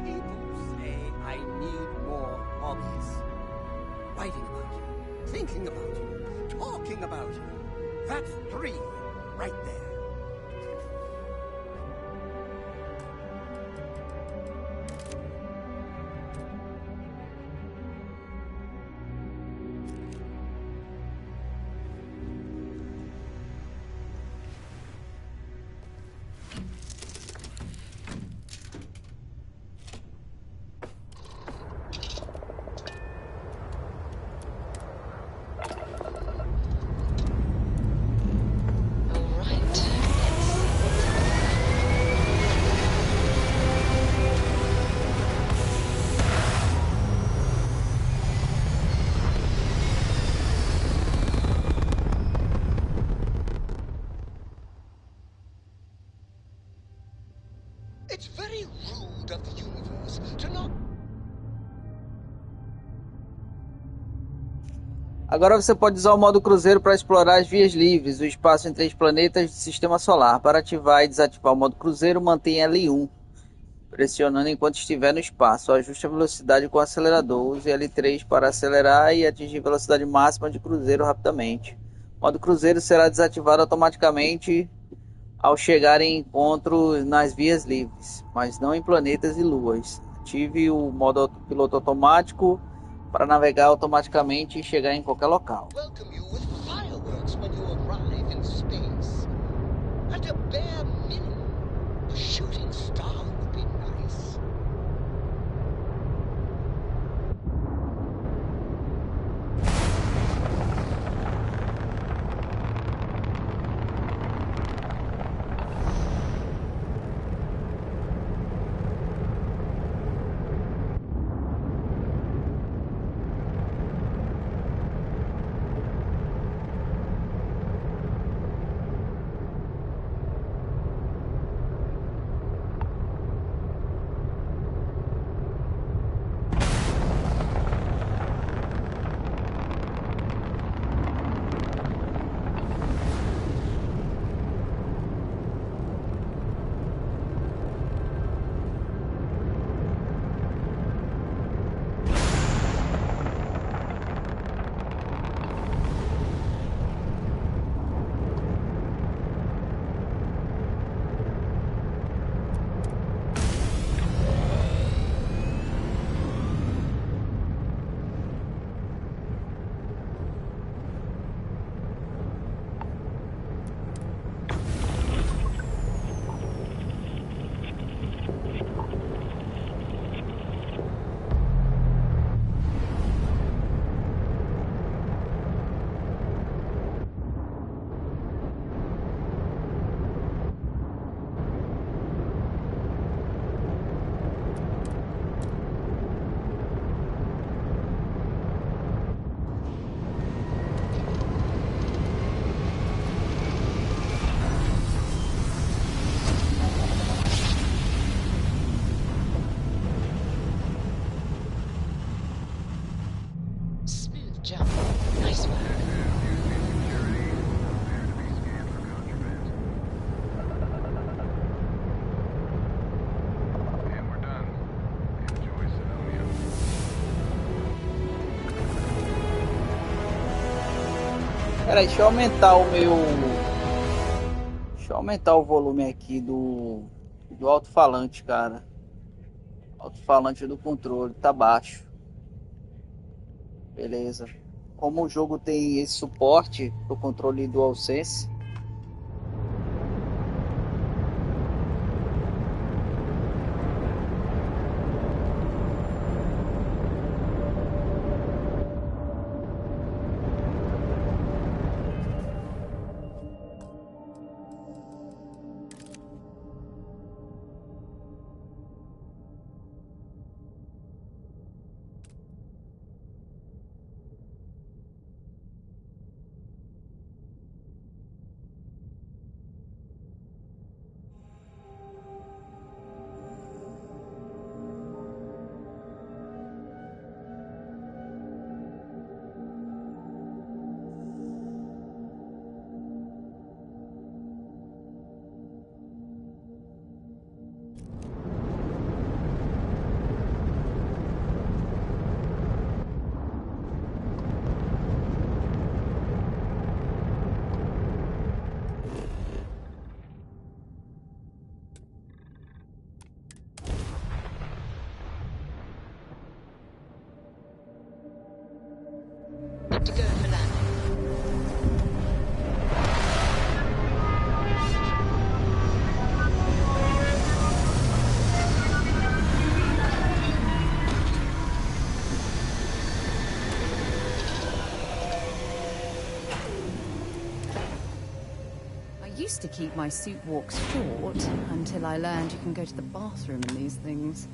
People say I need more hobbies. Writing about you, thinking about you, talking about you. That's 3 right there. It's very rude of the universe to not... Agora você pode usar o modo cruzeiro para explorar as vias livres, o espaço entre os planetas do sistema solar. Para ativar e desativar o modo cruzeiro, mantenha L1, pressionando enquanto estiver no espaço. Ajuste a velocidade com o acelerador. Use L3 para acelerar e atingir a velocidade máxima de cruzeiro rapidamente. O modo cruzeiro será desativado automaticamente ao chegar em encontros nas vias livres, mas não em planetas e luas. Ative o modo piloto automático para navegar automaticamente e chegar em qualquer local. welcome you with fireworks when you arrive in space. At a bare minimum, a shooting star would be nice. Smooth jump. Nice work. Peraí, deixa eu aumentar o meu... Deixa eu aumentar o volume aqui do alto-falante, cara. O alto-falante do controle tá baixo. Beleza. Como o jogo tem esse suporte do controle DualSense, used to keep my suit walks short until I learned you can go to the bathroom in these things.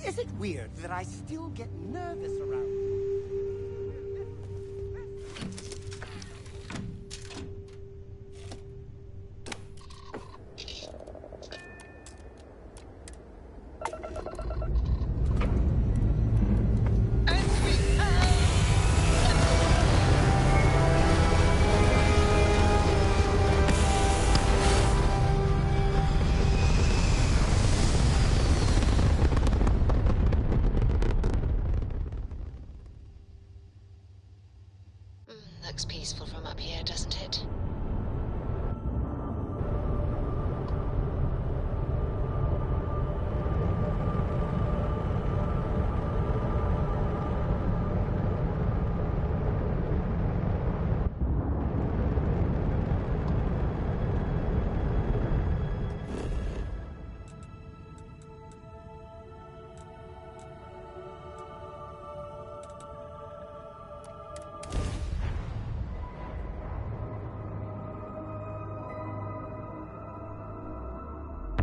Is it weird that I still get nervous around you? Looks peaceful from up here, doesn't it?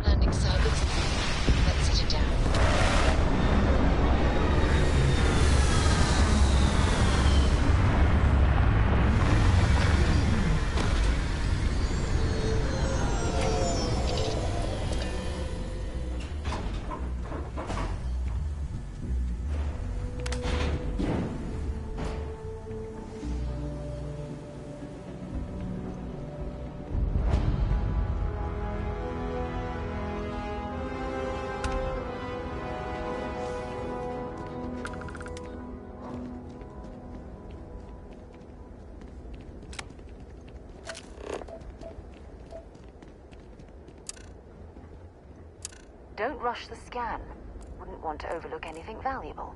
Landing circuits. Let's set it down. Don't rush the scan. Wouldn't want to overlook anything valuable.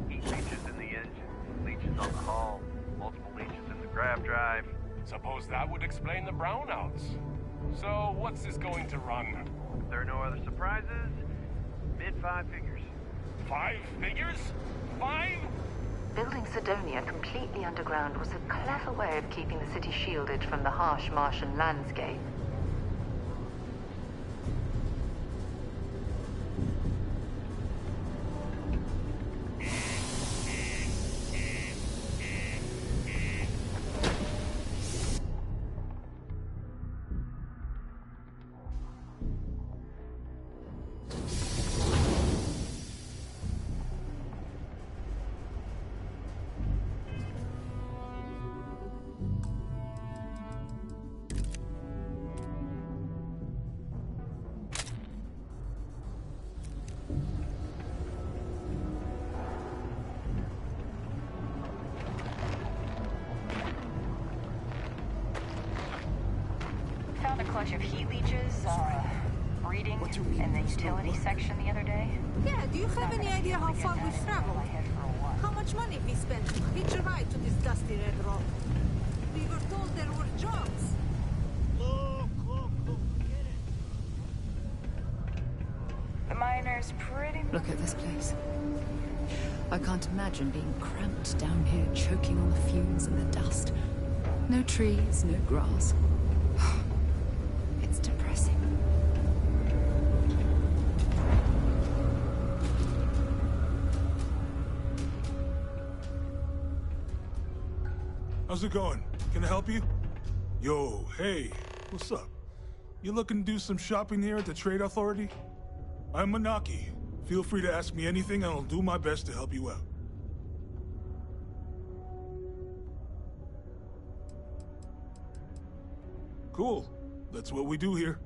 Heat leeches in the engine, leeches on the hull, multiple leeches in the grav drive. Suppose that would explain the brownouts. So, what's this going to run? If there are no other surprises, mid-5 figures. 5 figures? 5? Building Sidonia completely underground was a clever way of keeping the city shielded from the harsh Martian landscape. Found a clutch of heat leeches, breeding in the utility section the other day. Yeah, do you have any idea how far we've traveled? How much money we spent to hitch a ride to this dusty red rock? We were told there were jobs. The miners pretty much... Look at this place. I can't imagine being cramped down here, choking on the fumes and the dust. No trees, no grass. It's depressing. How's it going? Can I help you? Yo, hey, what's up? You looking to do some shopping here at the Trade Authority? I'm Manaki. Feel free to ask me anything and I'll do my best to help you out. Cool. That's what we do here.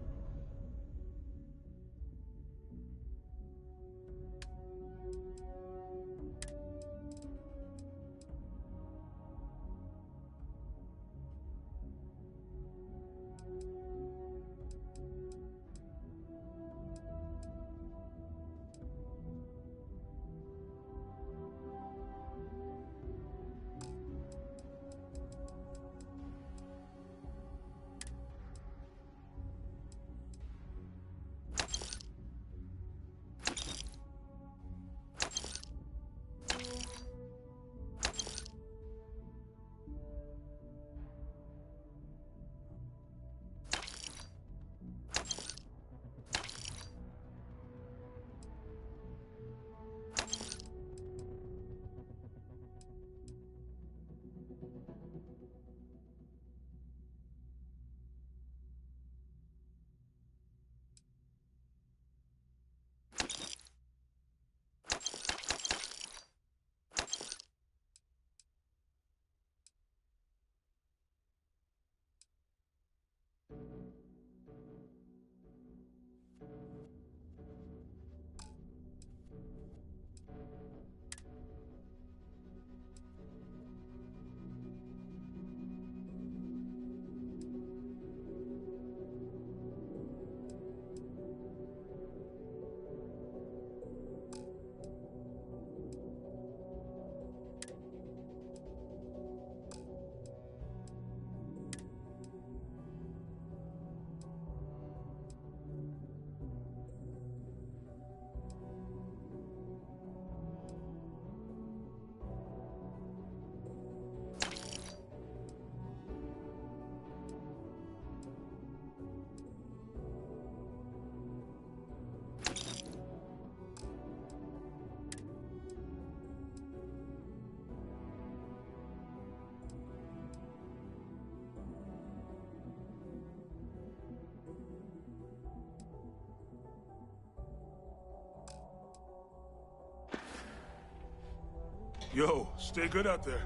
Yo, stay good out there.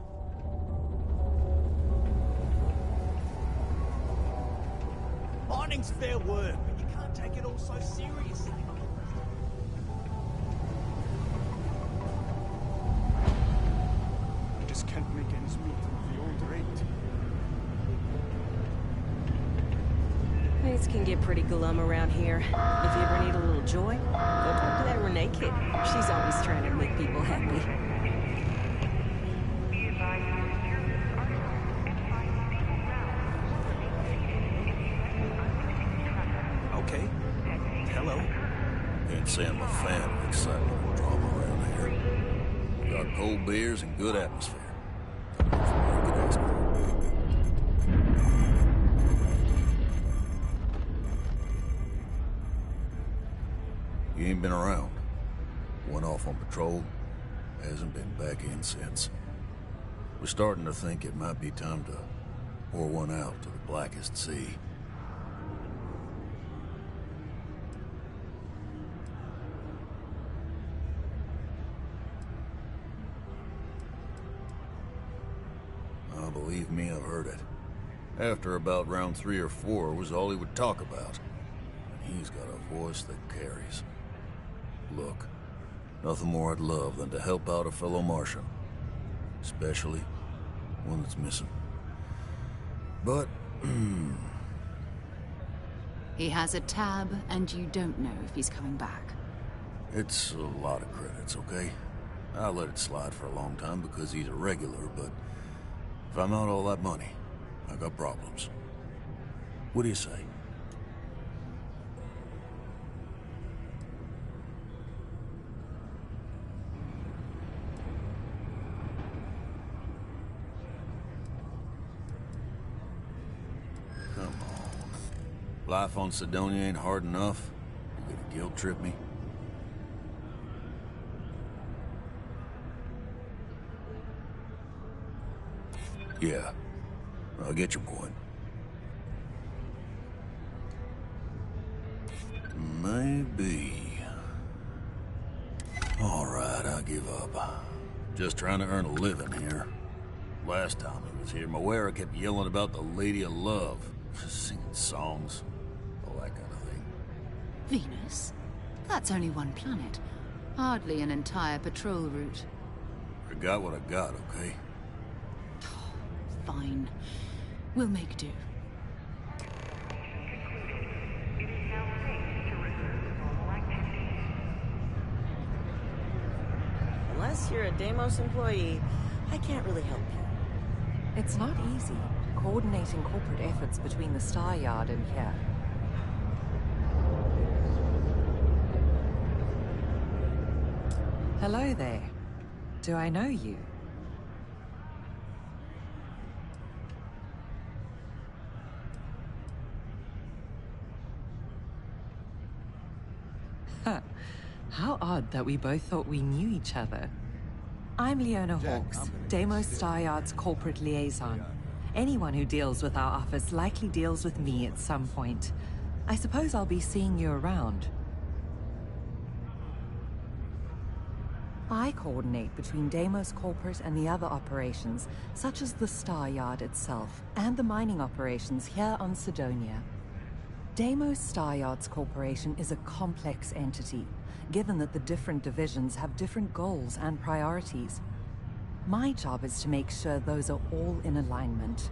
Mining's fair work, but you can't take it all so seriously. I just can't make ends meet with the old rate. Things can get pretty glum around here. If you ever need a little joy, go talk to that Renee kid. She's always trying to make people happy. Okay. Hello. Can't say I'm a fan of excitement and drama around here. We got cold beers and good atmosphere. You ain't been around. Went off on patrol. Hasn't been back in since. We're starting to think it might be time to pour one out to the blackest sea. Believe me, I've heard it. After about round 3 or 4 was all he would talk about. And he's got a voice that carries. Look, nothing more I'd love than to help out a fellow Martian. Especially one that's missing. But, He has a tab, and you don't know if he's coming back. it's a lot of credits, okay? I let it slide for a long time because he's a regular, but if I'm out all that money, I got problems. What do you say? Come on. Life on Sidonia ain't hard enough. You gonna guilt trip me? Yeah, I'll get your point. Maybe. All right, I give up. Just trying to earn a living here. Last time he was here, Moira kept yelling about the Lady of Love, singing songs, all that kind of thing. Venus? That's only one planet. Hardly an entire patrol route. I got what I got, okay? Fine. We'll make do. Unless you're a Deimos employee, I can't really help you. It's not easy, coordinating corporate efforts between the Star Yard and here. Hello there. Do I know you? How odd that we both thought we knew each other. I'm Leona Hawks, Deimos Star Yard's corporate liaison. Anyone who deals with our office likely deals with me at some point. I suppose I'll be seeing you around. I coordinate between Deimos corporate and the other operations, such as the Star Yard itself, and the mining operations here on Sidonia. Deimos Star Yards Corporation is a complex entity, given that the different divisions have different goals and priorities. My job is to make sure those are all in alignment.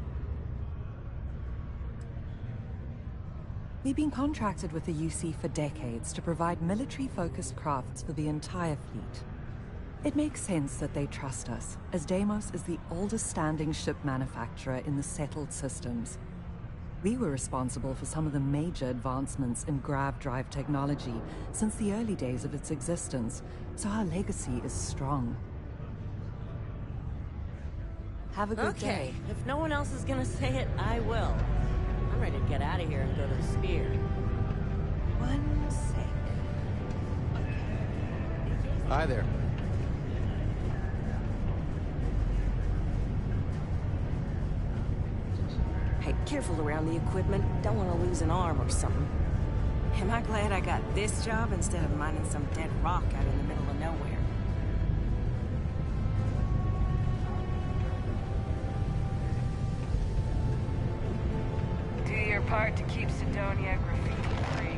We've been contracted with the UC for decades to provide military-focused crafts for the entire fleet. It makes sense that they trust us, as Deimos is the oldest standing ship manufacturer in the settled systems. We were responsible for some of the major advancements in grav drive technology since the early days of its existence, so our legacy is strong. Have a good day. If no one else is gonna say it, I will. I'm ready to get out of here and go to the Spear. 1 sec. Hi there. Hey, careful around the equipment. Don't want to lose an arm or something. Am I glad I got this job instead of mining some dead rock out in the middle of nowhere? part to keep Sidonia graffiti-free.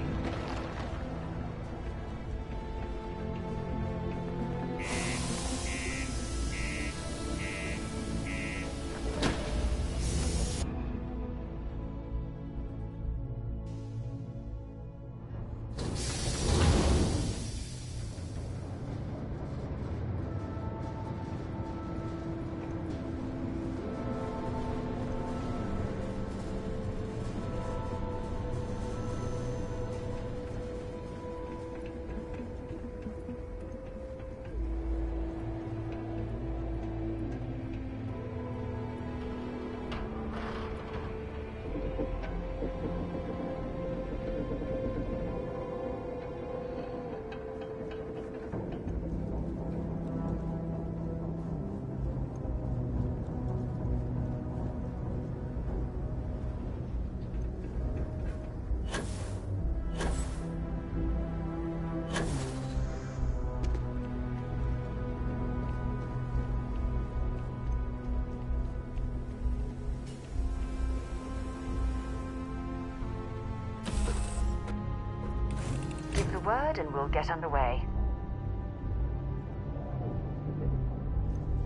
Give the word and we'll get underway.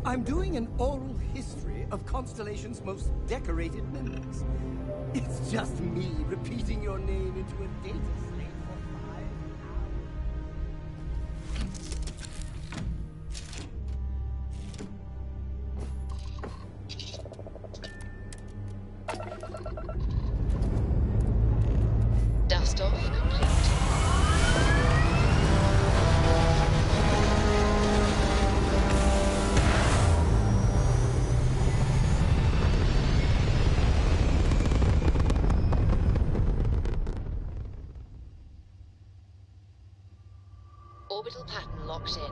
I'm doing an oral history of Constellation's most decorated members. It's just me repeating your name into a data slate for 5 hours. Dust off complete. Orbital pattern locked in.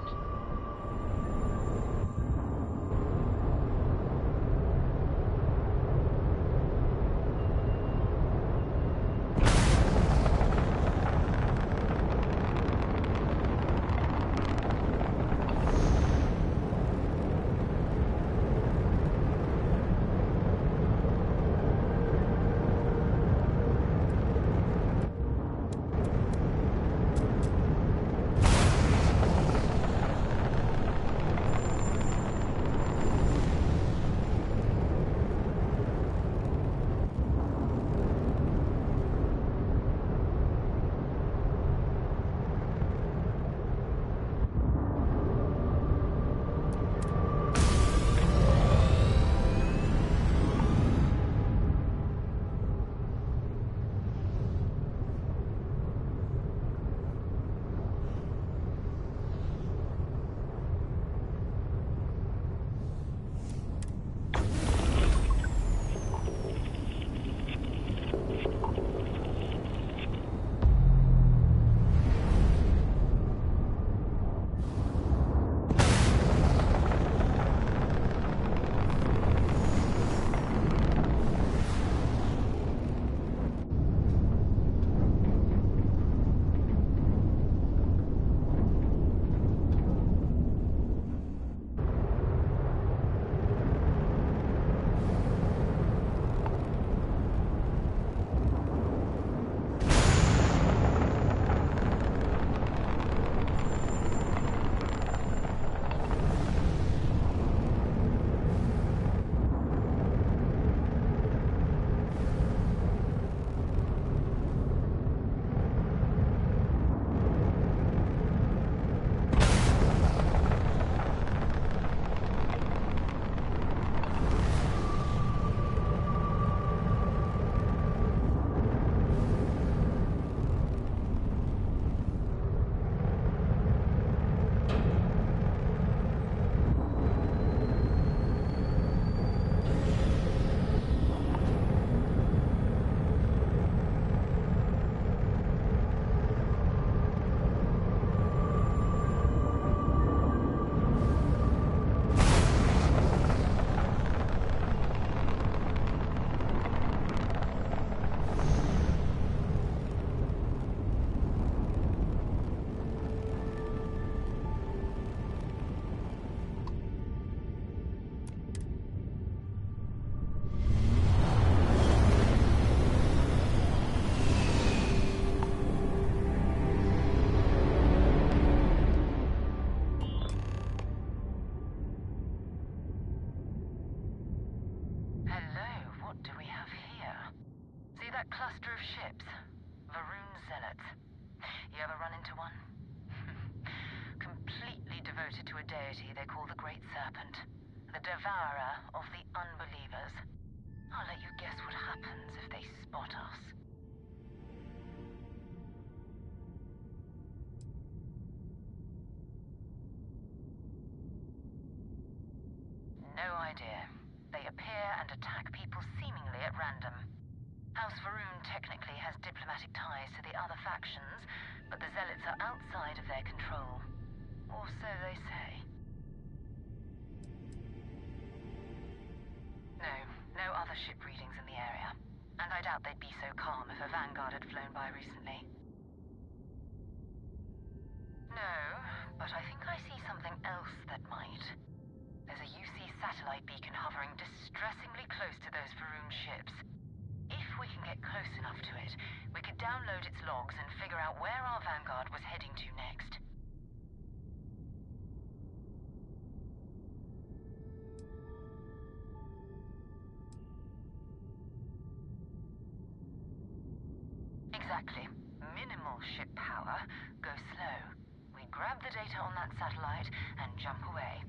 that cluster of ships? Varun Zealots. You ever run into one? Completely devoted to a deity they call the Great Serpent. The devourer of the unbelievers. I'll let you guess what happens if they spot us. No idea. They appear and attack people seemingly at random. House Varun technically has diplomatic ties to the other factions, but the Zealots are outside of their control. Or so they say. No other ship readings in the area. And I doubt they'd be so calm if a Vanguard had flown by recently. No, but I think I see something else that might. There's a UC satellite beacon hovering distressingly close to those Varun ships. If we can get close enough to it, we could download its logs and figure out where our Vanguard was heading to next. Exactly. Minimal ship power. Go slow. We grab the data on that satellite and jump away.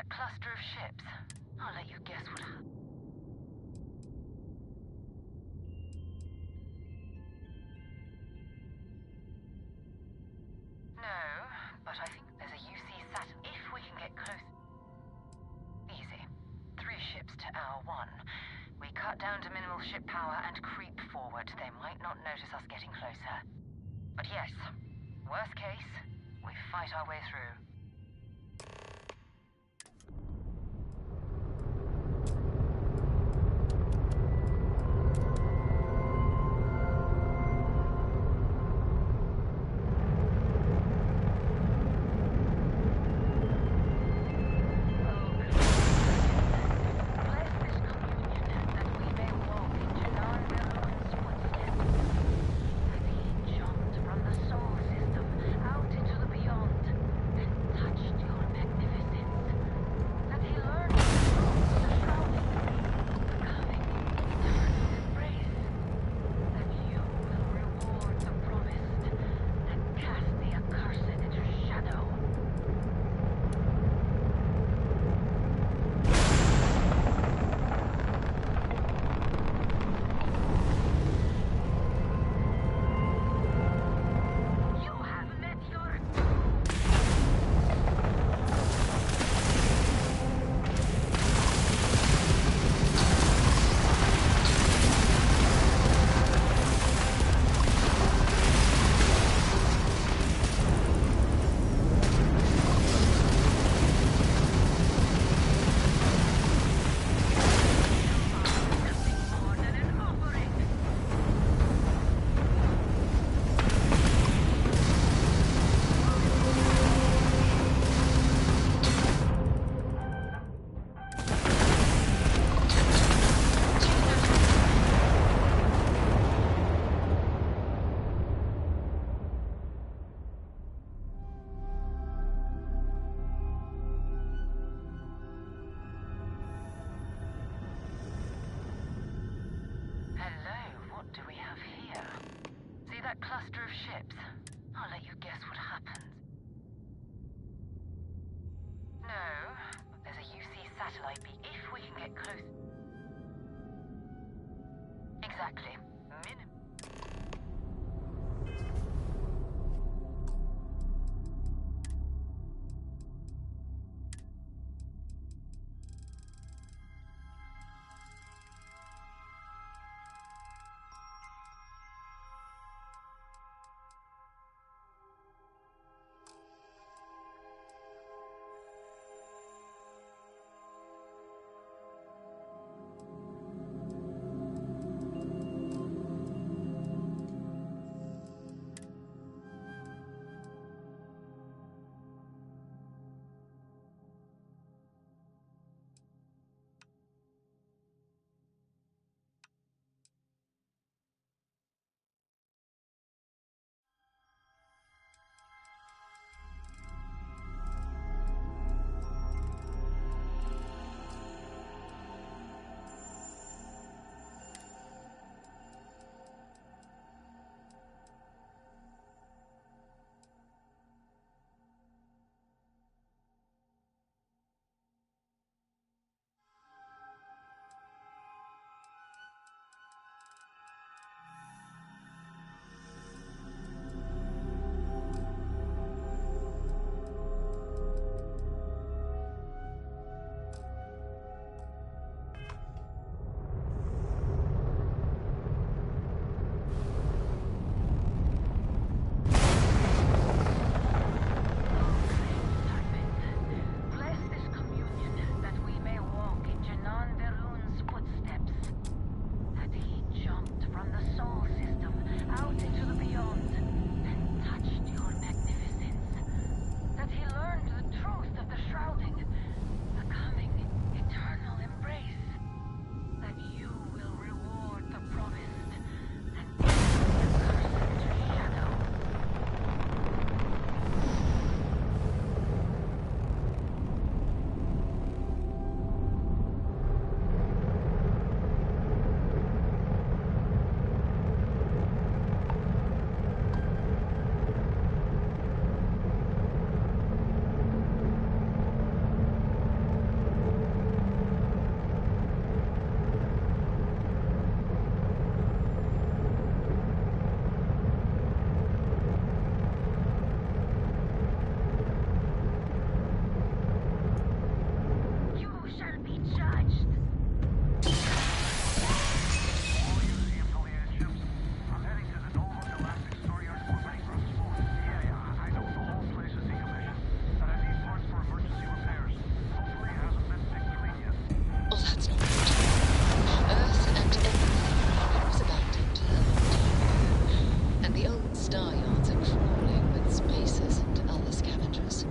that cluster of ships? I'll let you guess what happened. No, but I think there's a UC satellite. If we can get close... Easy. 3 ships to our 1. We cut down to minimal ship power and creep forward. They might not notice us getting closer. But yes, worst case, we fight our way through. Cluster of ships. I'll let you guess what happens. No, but there's a UC satellite beacon. If we can get close... Exactly. Oh, that's not right. Earth and everything was abandoned a long time ago, and the old star yards are crawling with spacers and other scavengers.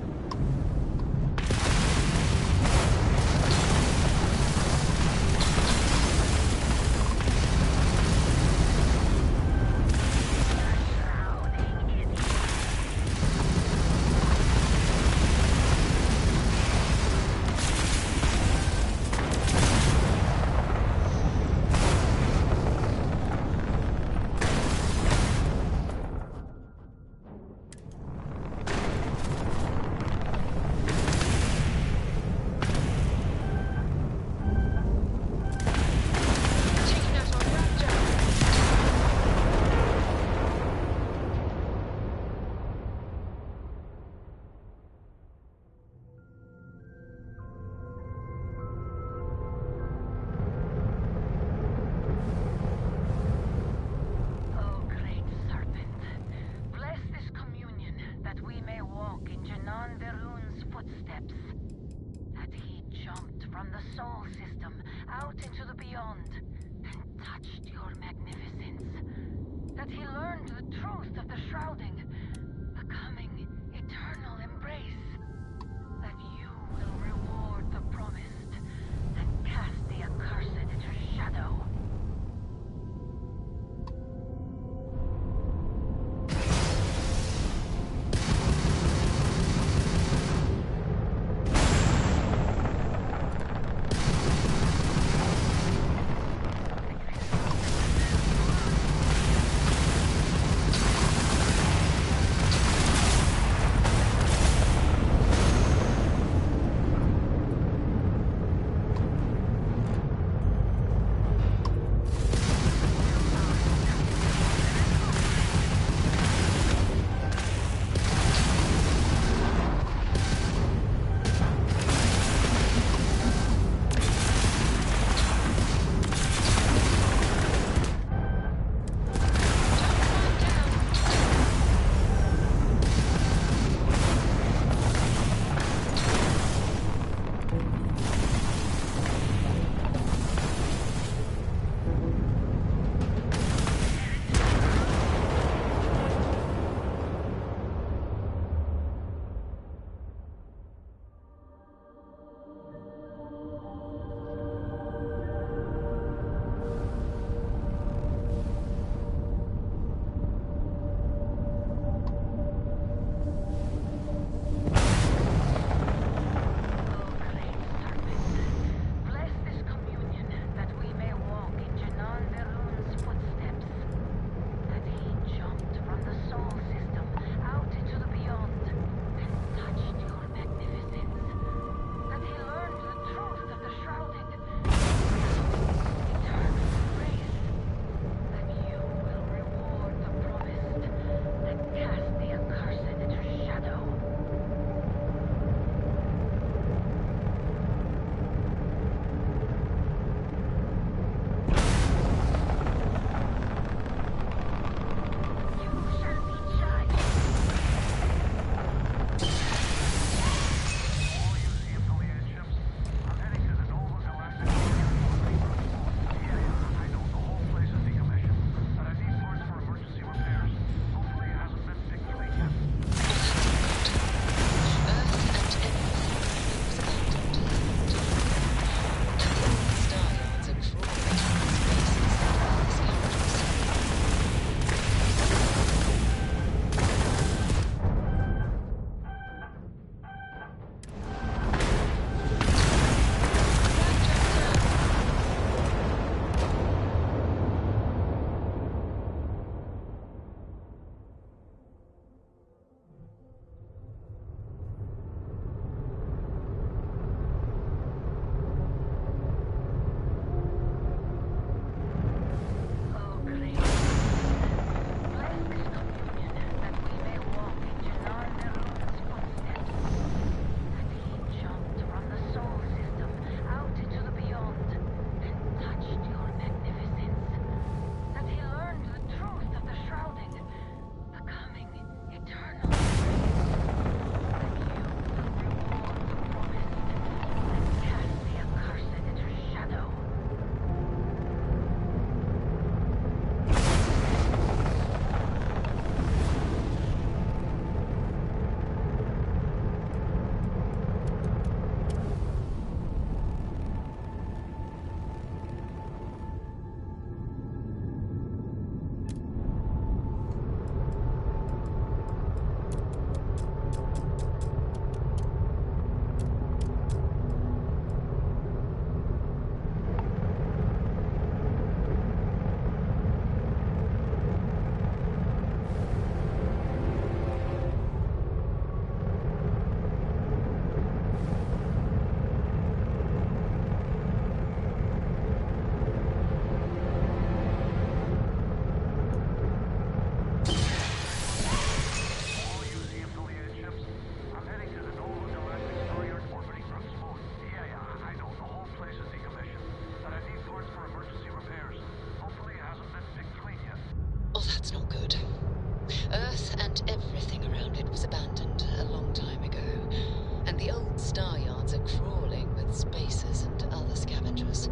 spacers and other scavengers.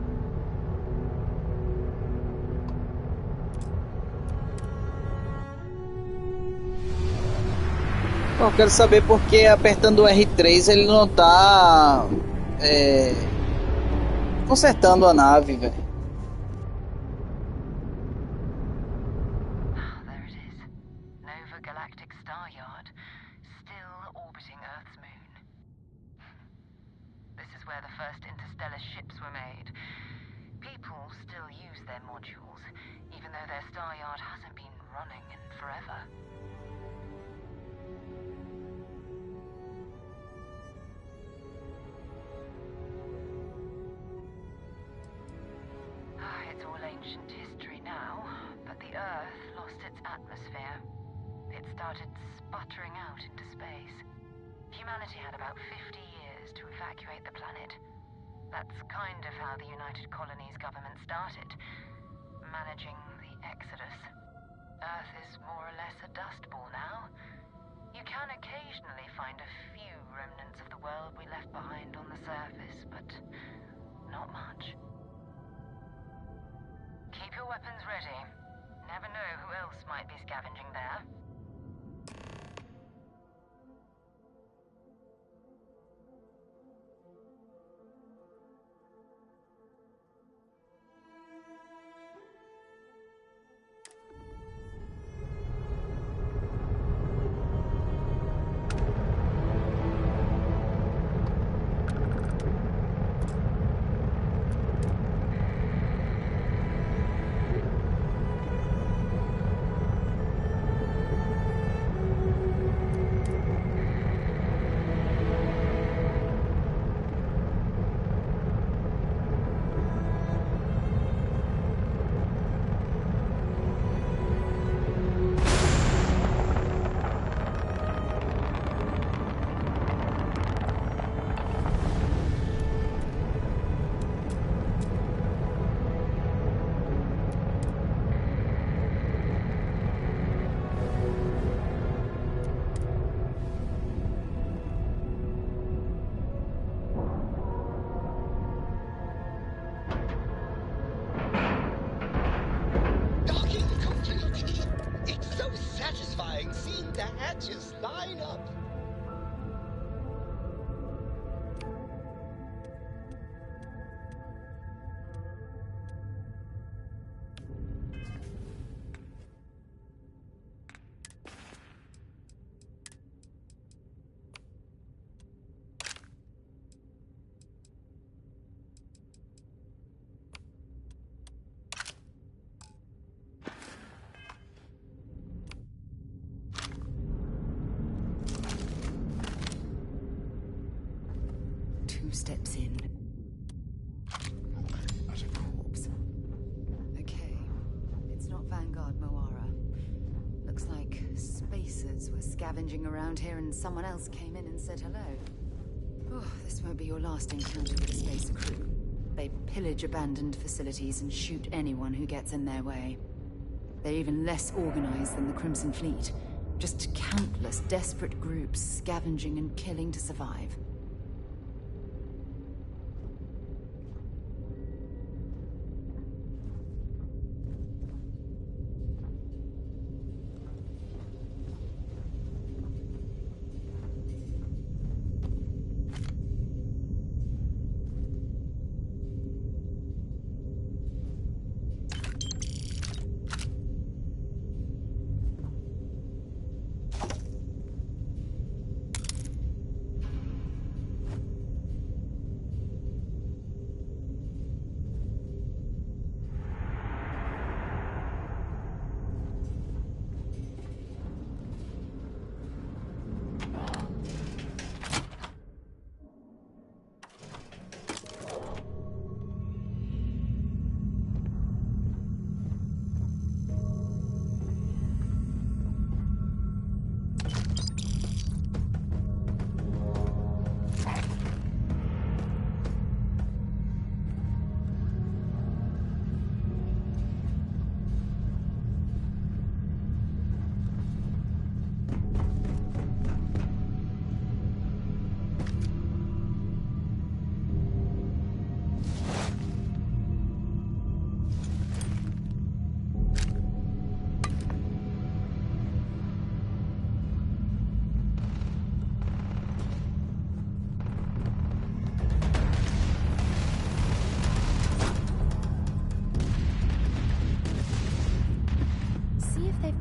Bom, quero saber por que apertando o R3 ele não tá consertando a nave, velho. Where the first interstellar ships were made. People still use their modules, even though their star yard hasn't been running in forever. It's all ancient history now, but the Earth lost its atmosphere. It started sputtering out into space. Humanity had about 50 years to evacuate the planet. That's kind of how the United Colonies government started, managing the exodus. Earth is more or less a dust ball now. You can occasionally find a few remnants of the world we left behind on the surface, but not much. Keep your weapons ready. Never know who else might be scavenging there. Seeing the hatches line up. Steps in. What a corpse. Okay, it's not Vanguard Moara. Looks like spacers were scavenging around here and someone else came in and said hello. Oh, this won't be your last encounter with a space crew. They pillage abandoned facilities and shoot anyone who gets in their way. They're even less organized than the Crimson Fleet. Just countless desperate groups scavenging and killing to survive.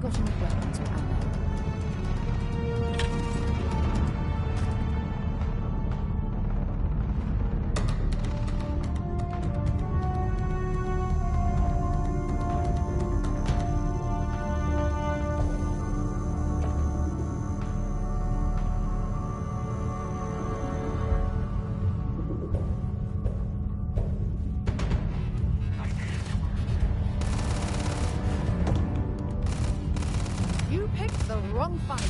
got any weapons or ammo? You picked the wrong fight.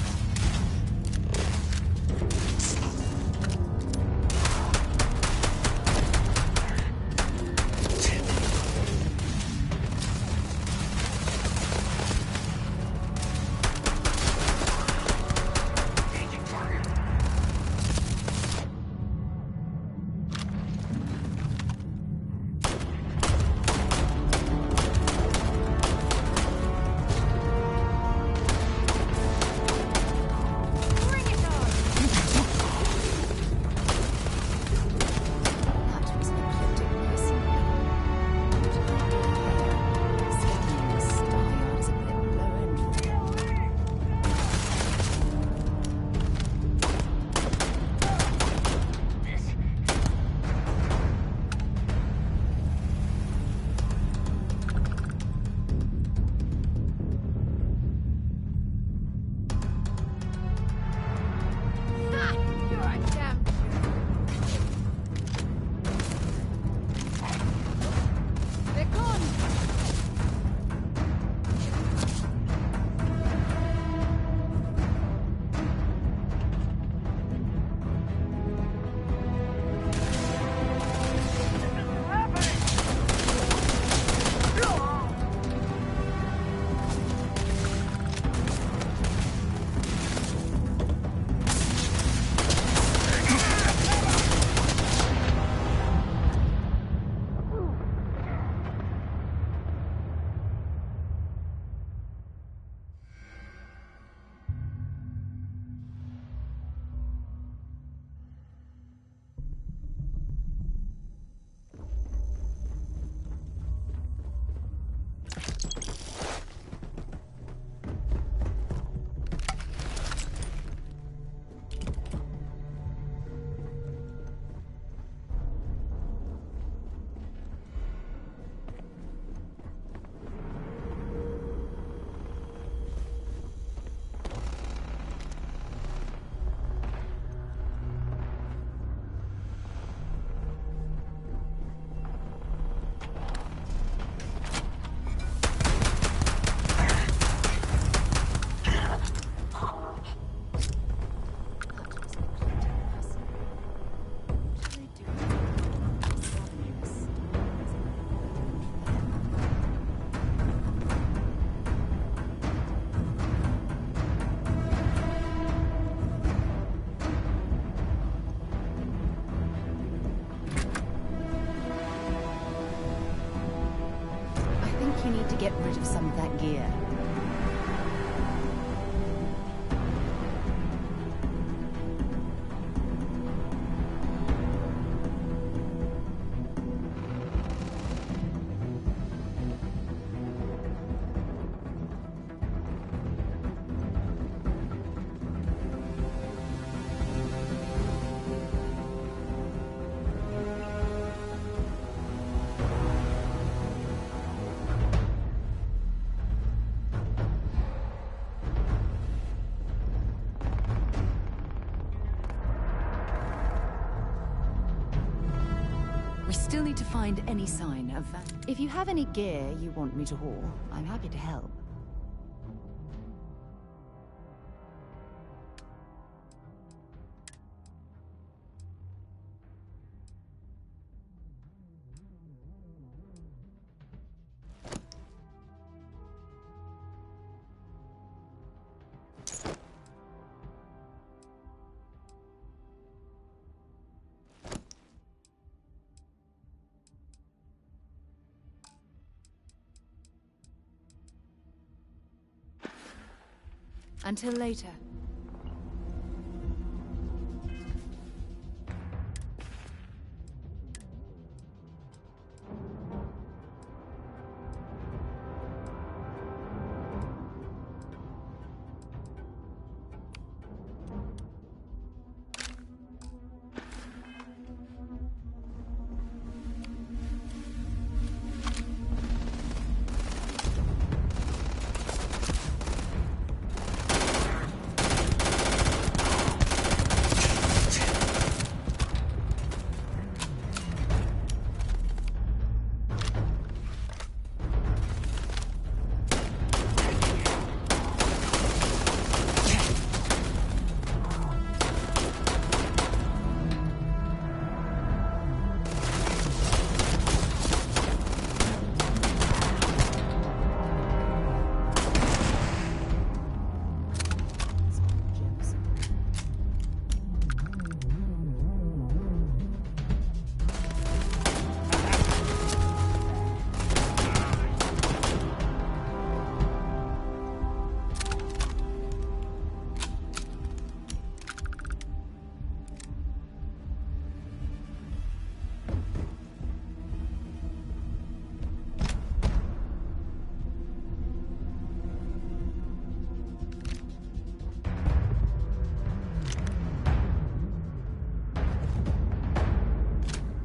You need to get rid of some of that gear. We still need to find any sign of that. If you have any gear you want me to haul, I'm happy to help. Until later.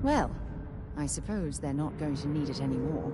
Well, I suppose they're not going to need it anymore.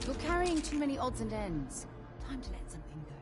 You're carrying too many odds and ends. Time to let something go.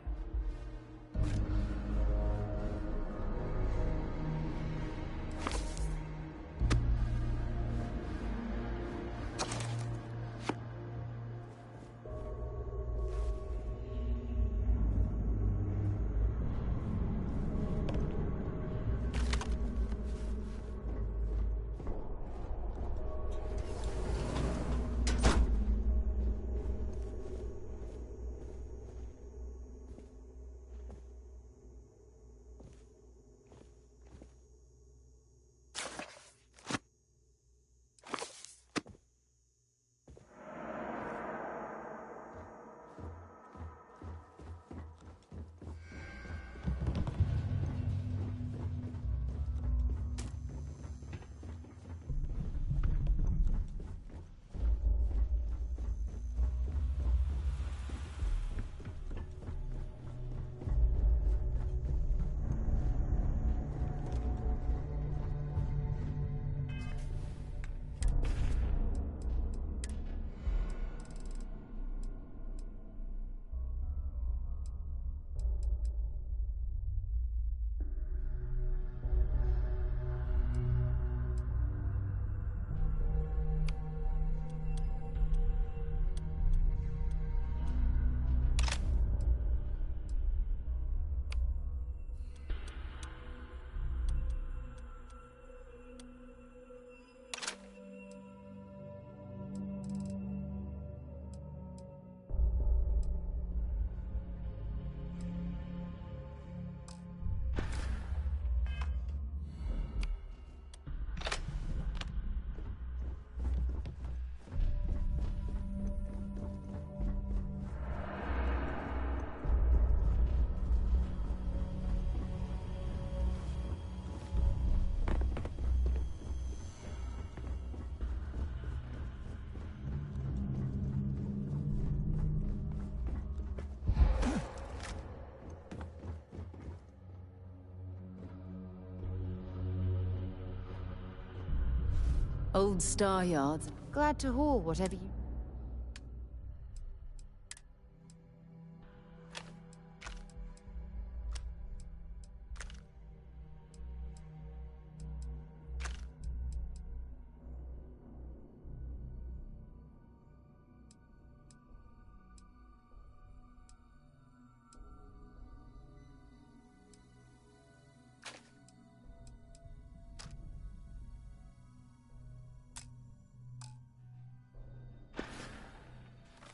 Old Star Yards. Glad to haul whatever you...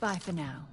Bye for now.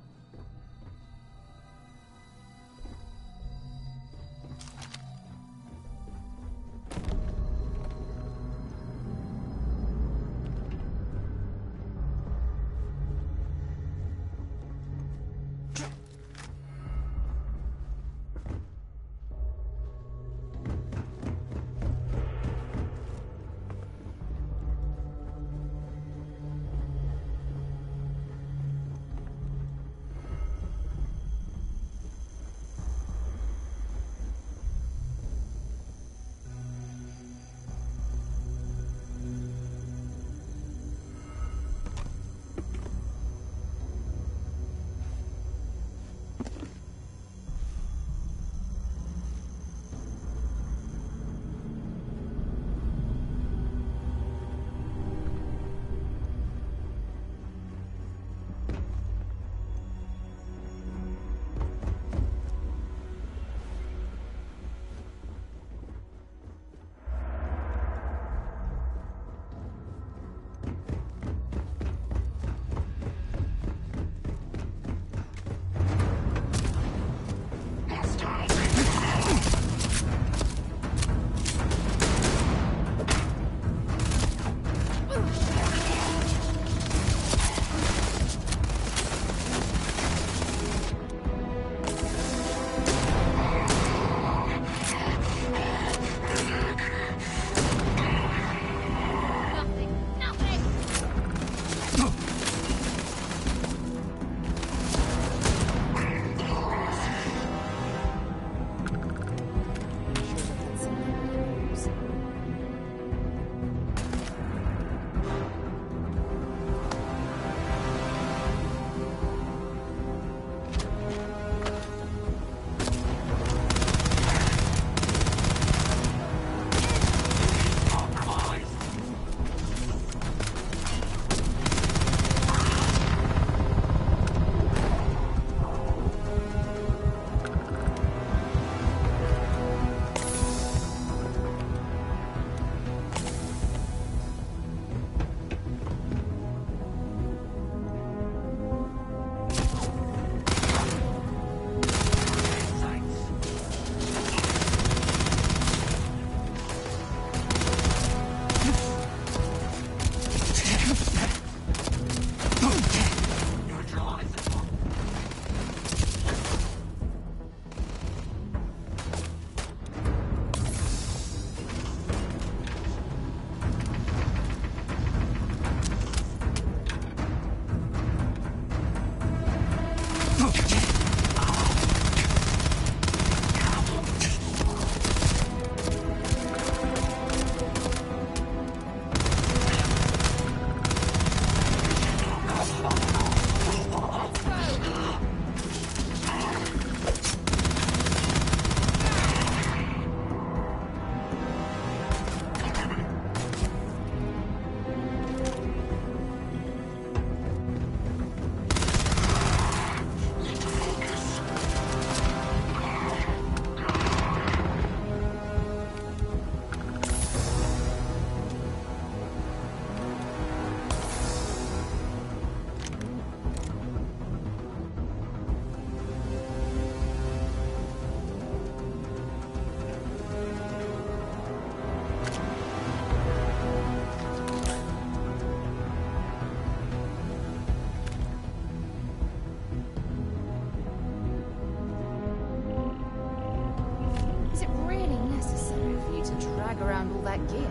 Around all that gear.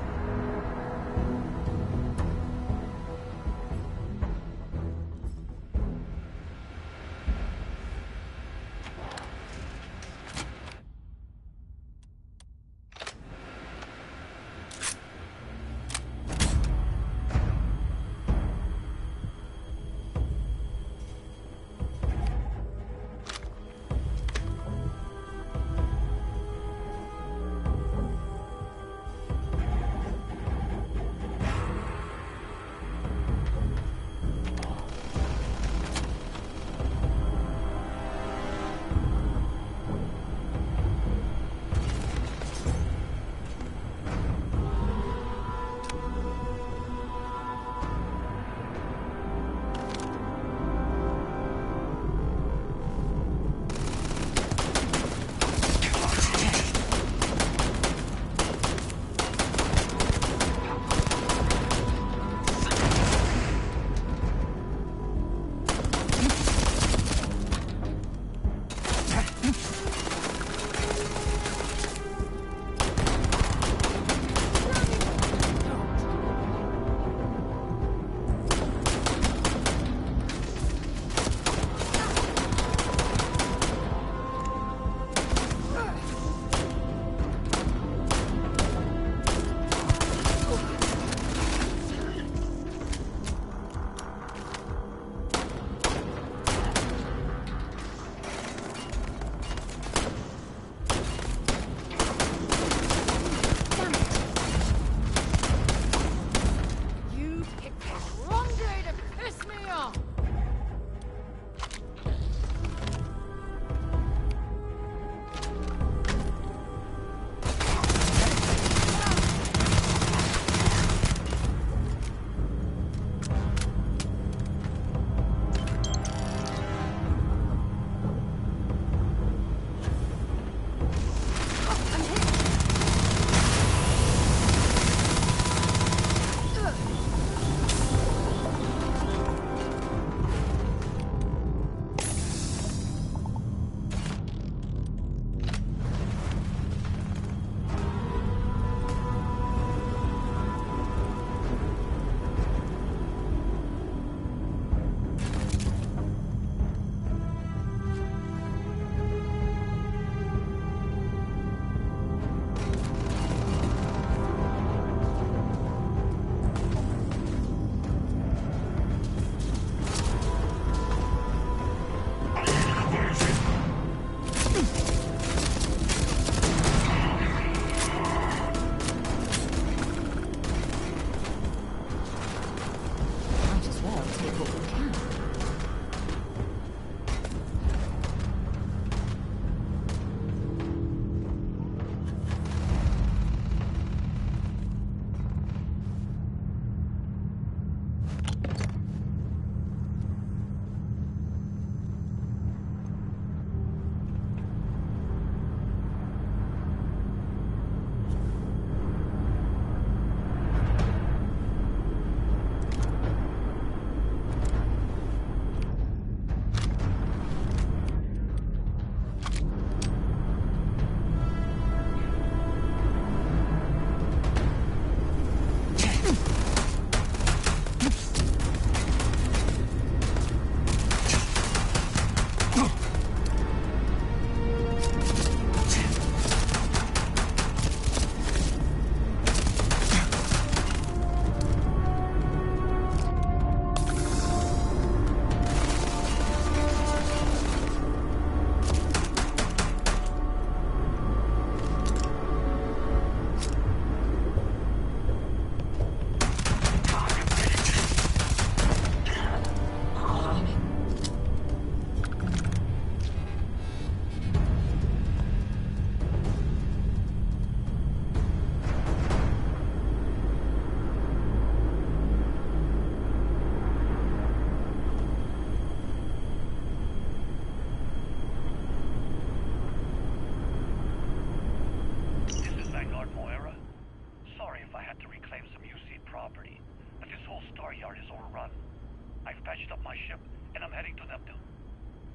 heading to Neptune.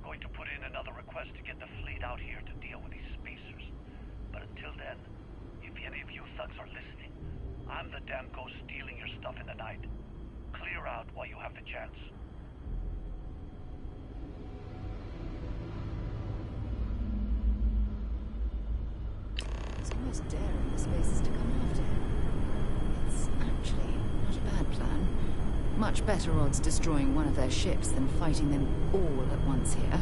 Going to put in another request to get the fleet out here to deal with these spacers. But until then, if any of you thugs are listening, I'm the damn ghost stealing your stuff in the night. Clear out while you have the chance. It's almost daring the spacers to come after him. It's actually not a bad plan. Much better odds destroying one of their ships than fighting them all at once here.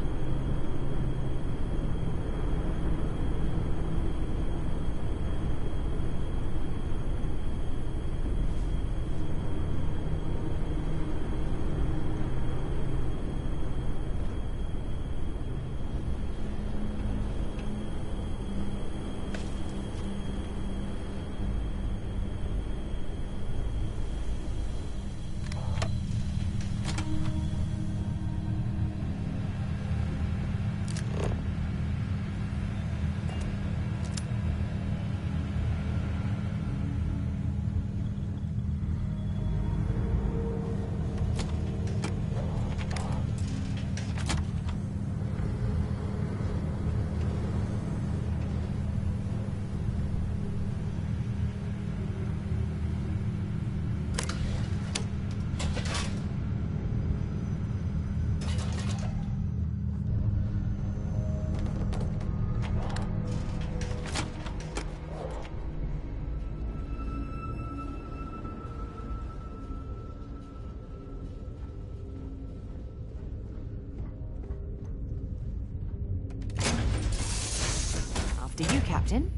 After you, Captain.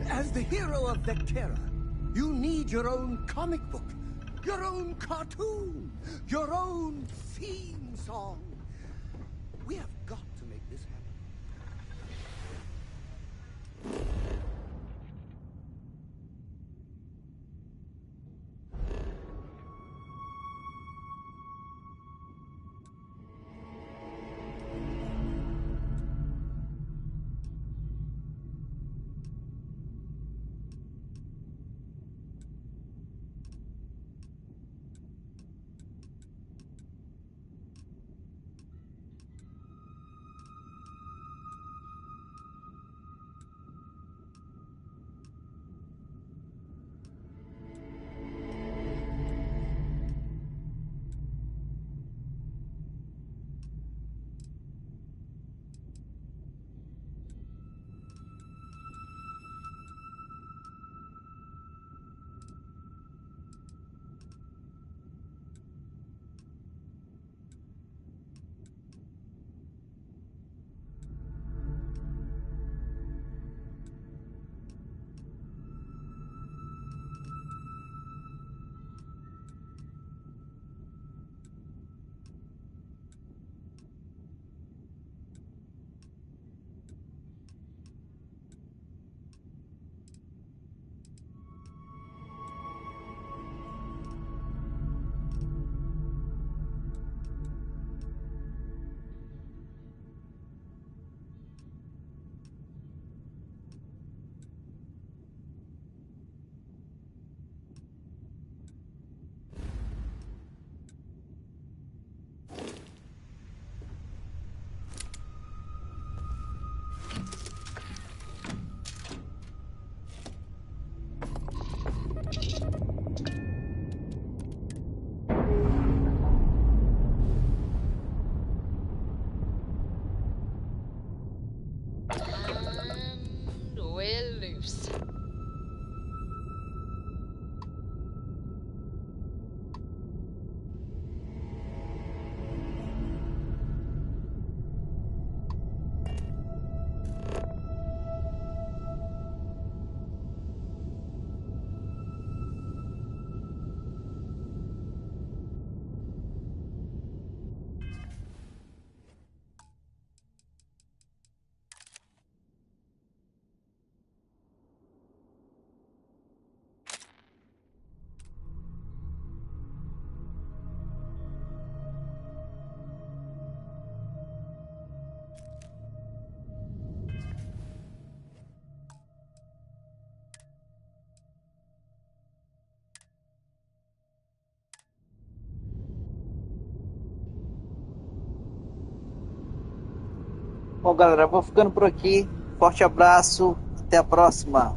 As the hero of Vectera, you need your own comic book, your own cartoon, your own theme song. We have got to make this happen. Bom, galera, eu vou ficando por aqui. Forte abraço, até a próxima.